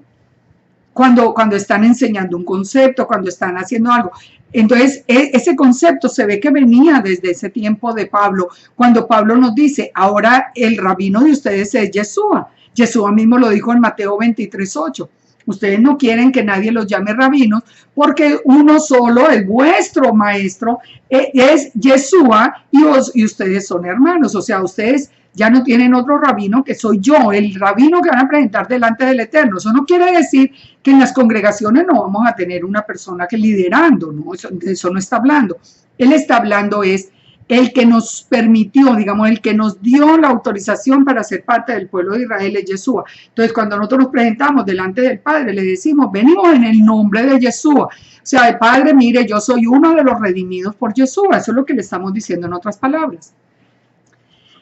cuando están enseñando un concepto, cuando están haciendo algo. Entonces, ese concepto se ve que venía desde ese tiempo de Pablo, cuando Pablo nos dice, ahora el rabino de ustedes es Yeshua. Yeshua mismo lo dijo en Mateo 23:8. Ustedes no quieren que nadie los llame rabinos, porque uno solo, el vuestro maestro, es Yeshua, y ustedes son hermanos. O sea, ustedes ya no tienen otro rabino, que soy yo, el rabino que van a presentar delante del Eterno. Eso no quiere decir que en las congregaciones no vamos a tener una persona que liderando, ¿no? Eso no está hablando. Él está hablando es el que nos permitió, digamos, el que nos dio la autorización para ser parte del pueblo de Israel es Yeshua. Entonces, cuando nosotros nos presentamos delante del Padre, le decimos, venimos en el nombre de Yeshua. O sea, el Padre, mire, yo soy uno de los redimidos por Yeshua. Eso es lo que le estamos diciendo en otras palabras.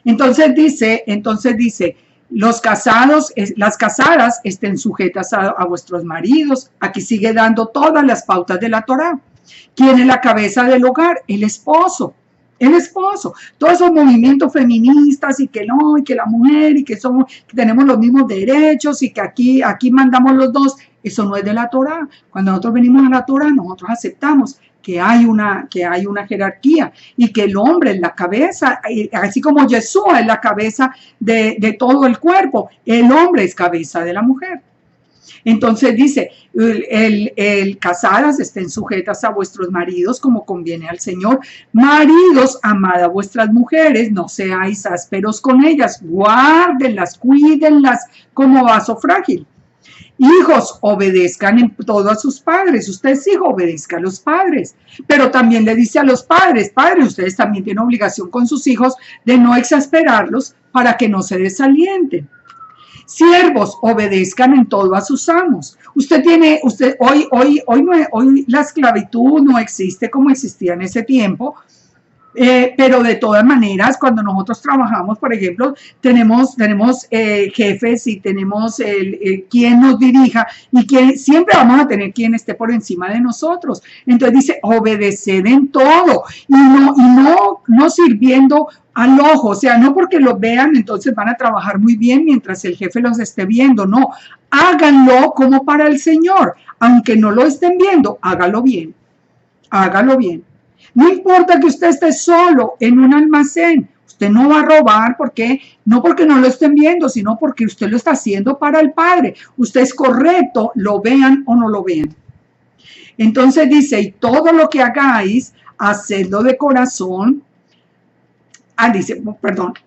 Entonces dice, las casadas estén sujetas a vuestros maridos. Aquí sigue dando todas las pautas de la Torá. ¿Quién es la cabeza del hogar? El esposo. Todos esos movimientos feministas y que no, y que la mujer, y que tenemos los mismos derechos y que aquí mandamos los dos, eso no es de la Torá. Cuando nosotros venimos a la Torá, nosotros aceptamos que hay una jerarquía y que el hombre es la cabeza, así como Yeshua es la cabeza de todo el cuerpo, el hombre es cabeza de la mujer. Entonces dice, casadas estén sujetas a vuestros maridos como conviene al Señor. Maridos, amad a vuestras mujeres, no seáis ásperos con ellas, guárdenlas, cuídenlas como vaso frágil. Hijos, obedezcan en todo a sus padres. Usted es hijo, obedezca a los padres. Pero también le dice a los padres, ustedes también tienen obligación con sus hijos de no exasperarlos para que no se desalienten. Siervos, obedezcan en todo a sus amos. Hoy la esclavitud no existe como existía en ese tiempo, Pero de todas maneras, cuando nosotros trabajamos, por ejemplo, tenemos jefes y tenemos quien nos dirija y quien siempre vamos a tener quien esté por encima de nosotros. Entonces dice, obedeced en todo y no sirviendo al ojo, o sea, no porque los vean, entonces van a trabajar muy bien mientras el jefe los esté viendo, no, háganlo como para el Señor, aunque no lo estén viendo, hágalo bien, hágalo bien. No importa que usted esté solo en un almacén, usted no va a robar, porque no lo estén viendo, sino porque usted lo está haciendo para el Padre. Usted es correcto, lo vean o no lo vean. Entonces dice, y todo lo que hagáis, hacedlo de corazón.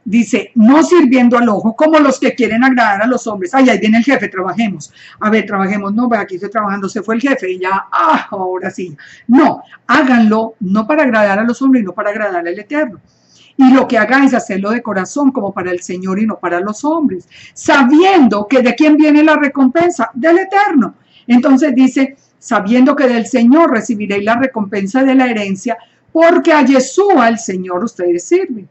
Dice, no sirviendo al ojo, como los que quieren agradar a los hombres. Ay, ahí viene el jefe, trabajemos. A ver, trabajemos. No, aquí estoy trabajando, se fue el jefe y ya, ahora sí. No, háganlo no para agradar a los hombres, no para agradar al Eterno. Y lo que hagáis, hacerlo de corazón, como para el Señor y no para los hombres, sabiendo que de quién viene la recompensa, del Eterno. Entonces dice, sabiendo que del Señor recibiréis la recompensa de la herencia, porque a Yeshua, el Señor, ustedes sirven.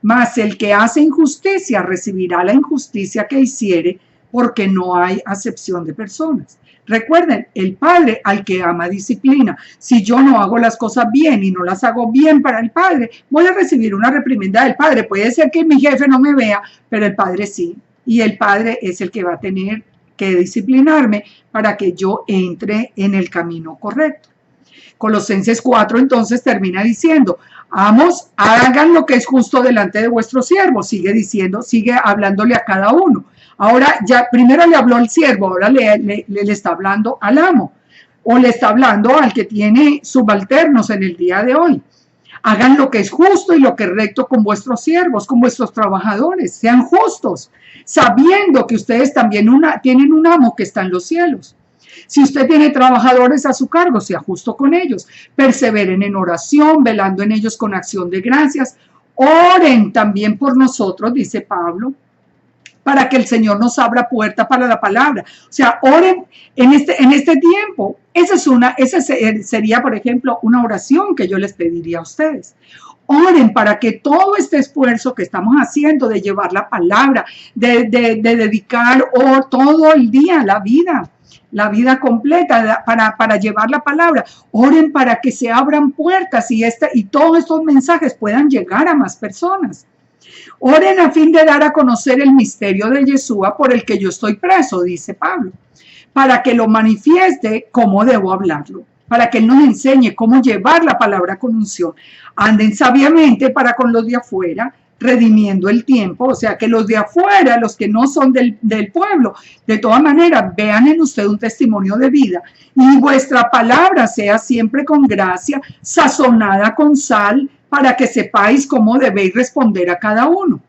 Mas el que hace injusticia recibirá la injusticia que hiciere, porque no hay acepción de personas. Recuerden, el Padre al que ama disciplina. Si yo no hago las cosas bien y no las hago bien para el Padre, voy a recibir una reprimenda del Padre. Puede ser que mi jefe no me vea, pero el Padre sí. Y el Padre es el que va a tener que disciplinarme para que yo entre en el camino correcto. Colosenses 4 entonces termina diciendo, amos, hagan lo que es justo delante de vuestros siervos. Sigue diciendo, sigue hablándole a cada uno. Ahora ya primero le habló al siervo, ahora le está hablando al amo, o le está hablando al que tiene subalternos en el día de hoy. Hagan lo que es justo y lo que es recto con vuestros siervos, con vuestros trabajadores. Sean justos, sabiendo que ustedes también tienen un amo que está en los cielos. Si usted tiene trabajadores a su cargo, sea justo con ellos. Perseveren en oración, velando en ellos con acción de gracias. Oren también por nosotros, dice Pablo, para que el Señor nos abra puerta para la palabra. O sea, oren en este tiempo. Esa sería, por ejemplo, una oración que yo les pediría a ustedes. Oren para que todo este esfuerzo que estamos haciendo de llevar la palabra, de dedicar todo el día, la vida completa para llevar la palabra, oren para que se abran puertas y todos estos mensajes puedan llegar a más personas. Oren a fin de dar a conocer el misterio de Yeshua por el que yo estoy preso, dice Pablo, para que lo manifieste cómo debo hablarlo, para que Él nos enseñe cómo llevar la palabra con unción. Anden sabiamente para con los de afuera, redimiendo el tiempo, o sea que los de afuera, los que no son del pueblo, de todas maneras vean en usted un testimonio de vida y vuestra palabra sea siempre con gracia, sazonada con sal, para que sepáis cómo debéis responder a cada uno.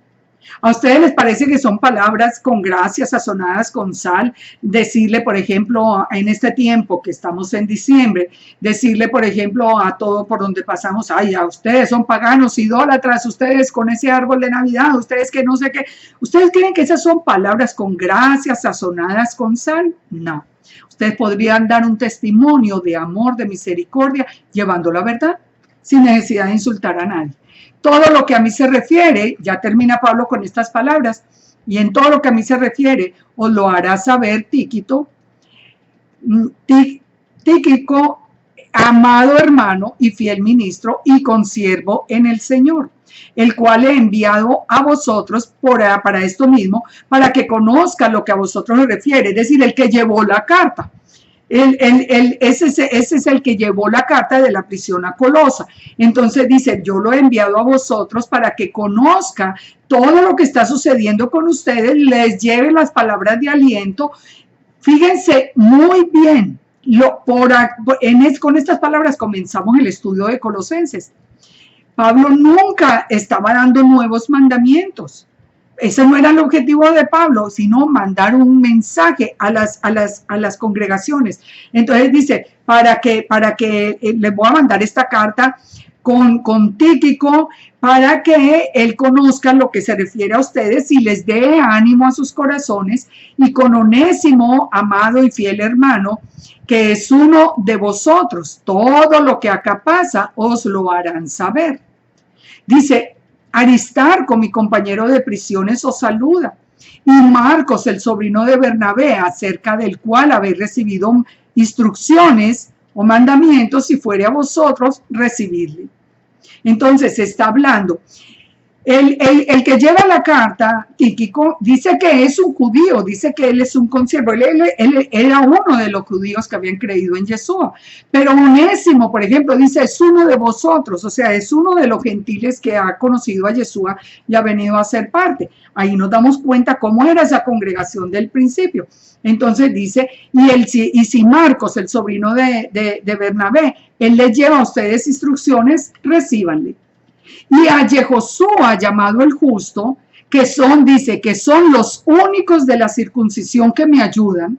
¿A ustedes les parece que son palabras con gracia, sazonadas con sal? Decirle, por ejemplo, en este tiempo que estamos en diciembre, decirle, por ejemplo, a todo por donde pasamos, ay, a ustedes son paganos, idólatras, ustedes con ese árbol de Navidad, ustedes que no sé qué. ¿Ustedes creen que esas son palabras con gracia, sazonadas con sal? No. Ustedes podrían dar un testimonio de amor, de misericordia, llevando la verdad, sin necesidad de insultar a nadie. Todo lo que a mí se refiere, ya termina Pablo con estas palabras, y en todo lo que a mí se refiere, os lo hará saber Tíquico, amado hermano y fiel ministro y consiervo en el Señor, el cual he enviado a vosotros para esto mismo, para que conozca lo que a vosotros os refiere, es decir, el que llevó la carta. Ese es el que llevó la carta de la prisión a Colosa. Entonces dice, yo lo he enviado a vosotros para que conozca todo lo que está sucediendo con ustedes, les lleve las palabras de aliento. Fíjense muy bien, con estas palabras comenzamos el estudio de Colosenses. Pablo nunca estaba dando nuevos mandamientos. Ese no era el objetivo de Pablo, sino mandar un mensaje a las congregaciones. Entonces dice, para que les voy a mandar esta carta con Tíquico, para que él conozca lo que se refiere a ustedes y les dé ánimo a sus corazones, y con Onésimo, amado y fiel hermano, que es uno de vosotros. Todo lo que acá pasa os lo harán saber. Dice, Aristarco, mi compañero de prisiones, os saluda. Y Marcos, el sobrino de Bernabé, acerca del cual habéis recibido instrucciones o mandamientos, si fuere a vosotros, recibidle. Entonces, se está hablando. El que lleva la carta, Tíquico, dice que es un judío, dice que él es un consiervo, él era uno de los judíos que habían creído en Yeshua, pero Onésimo, por ejemplo, dice, es uno de vosotros, o sea, es uno de los gentiles que ha conocido a Yeshua y ha venido a ser parte. Ahí nos damos cuenta cómo era esa congregación del principio. Entonces dice, y si Marcos, el sobrino de Bernabé, él les lleva a ustedes instrucciones, recíbanle. Y a Jehoshua, llamado el justo, que son, dice, que son los únicos de la circuncisión que me ayudan. O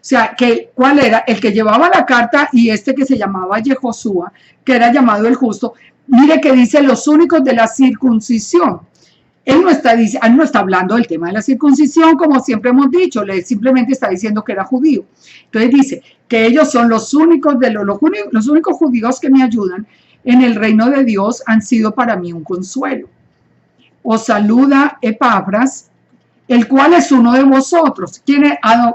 sea, ¿cuál era? El que llevaba la carta y este que se llamaba Jehoshua, que era llamado el justo. Mire que dice los únicos de la circuncisión. Él no está hablando del tema de la circuncisión, como siempre hemos dicho, él simplemente está diciendo que era judío. Entonces dice que ellos son los únicos judíos que me ayudan en el reino de Dios, han sido para mí un consuelo. Os saluda Epafras, el cual es uno de vosotros.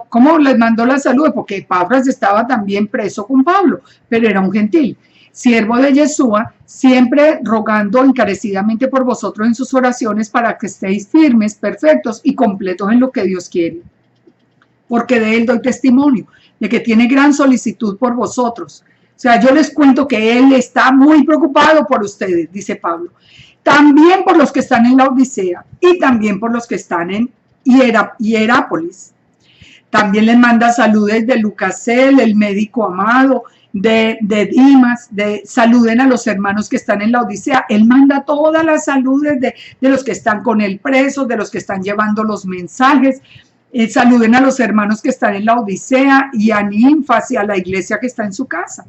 ¿Cómo les mandó la salud? Porque Epafras estaba también preso con Pablo, pero era un gentil. Siervo de Yeshua, siempre rogando encarecidamente por vosotros en sus oraciones para que estéis firmes, perfectos y completos en lo que Dios quiere. Porque de él doy testimonio, de que tiene gran solicitud por vosotros. O sea, yo les cuento que él está muy preocupado por ustedes, dice Pablo. También por los que están en la Odisea y también por los que están en Hierápolis. También les manda saludes de Lucasel, el médico amado, de Dimas, saluden a los hermanos que están en la Odisea. Él manda todas las saludes de los que están con él presos, de los que están llevando los mensajes. Saluden a los hermanos que están en la Odisea y a Ninfas y a la iglesia que está en su casa.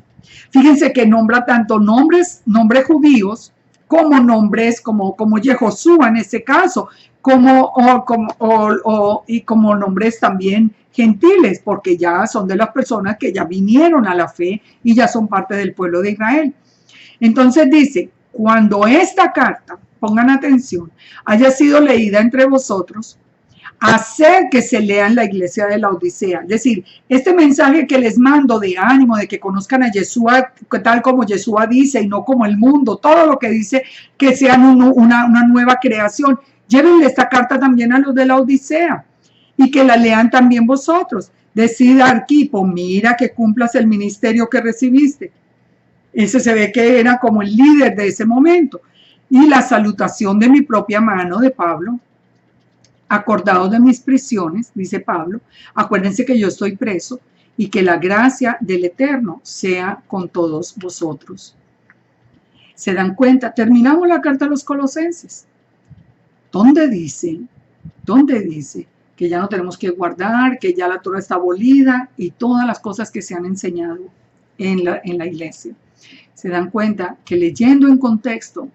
Fíjense que nombra tanto nombres judíos como nombres como Jehoshua en este caso, y como nombres también gentiles, porque ya son de las personas que ya vinieron a la fe y ya son parte del pueblo de Israel. Entonces dice, cuando esta carta, pongan atención, haya sido leída entre vosotros, hacer que se lea en la iglesia de la Odisea. Es decir, este mensaje que les mando de ánimo, de que conozcan a Yeshua tal como Yeshua dice y no como el mundo, todo lo que dice que sean una nueva creación. Llévenle esta carta también a los de la Odisea y que la lean también vosotros. Decida Arquipo, mira que cumplas el ministerio que recibiste. Ese se ve que era como el líder de ese momento. Y la salutación de mi propia mano de Pablo. Acordados de mis prisiones, dice Pablo, acuérdense que yo estoy preso y que la gracia del Eterno sea con todos vosotros. ¿Se dan cuenta? Terminamos la carta a los Colosenses. ¿Dónde dice que ya no tenemos que guardar, que ya la Torah está abolida y todas las cosas que se han enseñado en la iglesia? Se dan cuenta que leyendo en contexto,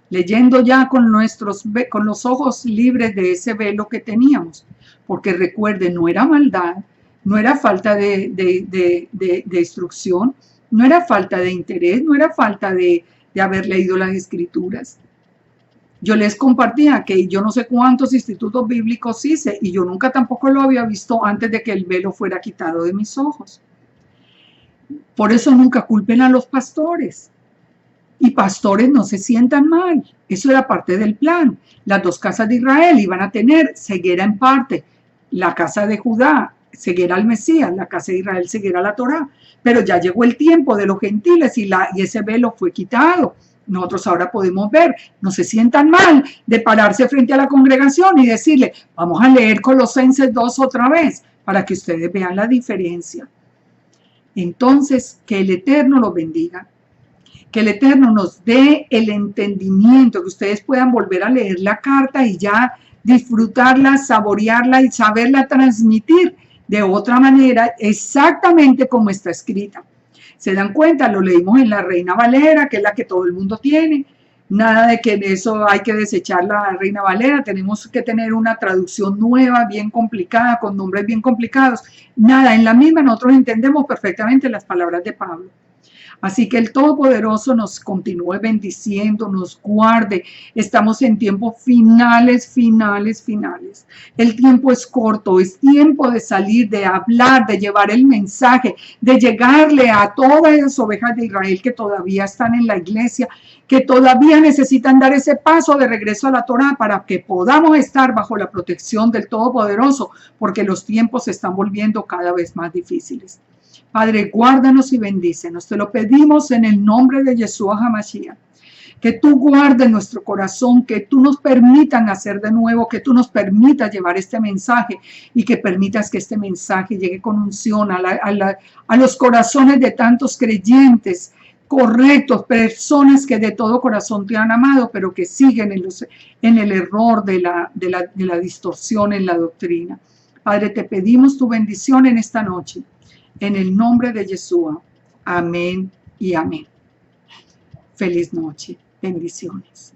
leyendo ya con los ojos libres de ese velo que teníamos, porque recuerden, no era maldad, no era falta de instrucción, no era falta de interés, no era falta de haber leído las escrituras. Yo les compartía que yo no sé cuántos institutos bíblicos hice y yo nunca tampoco lo había visto antes de que el velo fuera quitado de mis ojos. Por eso nunca culpen a los pastores. Y pastores, no se sientan mal, eso era parte del plan. Las dos casas de Israel iban a tener ceguera en parte, la casa de Judá ceguera al Mesías, la casa de Israel ceguera a la Torá, pero ya llegó el tiempo de los gentiles y ese velo fue quitado. Nosotros ahora podemos ver, no se sientan mal de pararse frente a la congregación y decirle, vamos a leer Colosenses 2 otra vez, para que ustedes vean la diferencia. Entonces, que el Eterno los bendiga. Que el Eterno nos dé el entendimiento, que ustedes puedan volver a leer la carta y ya disfrutarla, saborearla y saberla transmitir de otra manera, exactamente como está escrita. ¿Se dan cuenta? Lo leímos en la Reina Valera, que es la que todo el mundo tiene. Nada de que eso hay que desechar la Reina Valera, tenemos que tener una traducción nueva, bien complicada, con nombres bien complicados. Nada, en la misma nosotros entendemos perfectamente las palabras de Pablo. Así que el Todopoderoso nos continúe bendiciendo, nos guarde. Estamos en tiempos finales. El tiempo es corto, es tiempo de salir, de hablar, de llevar el mensaje, de llegarle a todas las ovejas de Israel que todavía están en la iglesia, que todavía necesitan dar ese paso de regreso a la Torá para que podamos estar bajo la protección del Todopoderoso, porque los tiempos se están volviendo cada vez más difíciles. Padre, guárdanos y bendícenos. Te lo pedimos en el nombre de Yeshua HaMashiach. Que tú guardes nuestro corazón, que tú nos permitas nacer de nuevo, que tú nos permitas llevar este mensaje y que permitas que este mensaje llegue con unción a los corazones de tantos creyentes correctos, personas que de todo corazón te han amado, pero que siguen en el error de la distorsión en la doctrina. Padre, te pedimos tu bendición en esta noche. En el nombre de Yeshua. Amén y amén. Feliz noche. Bendiciones.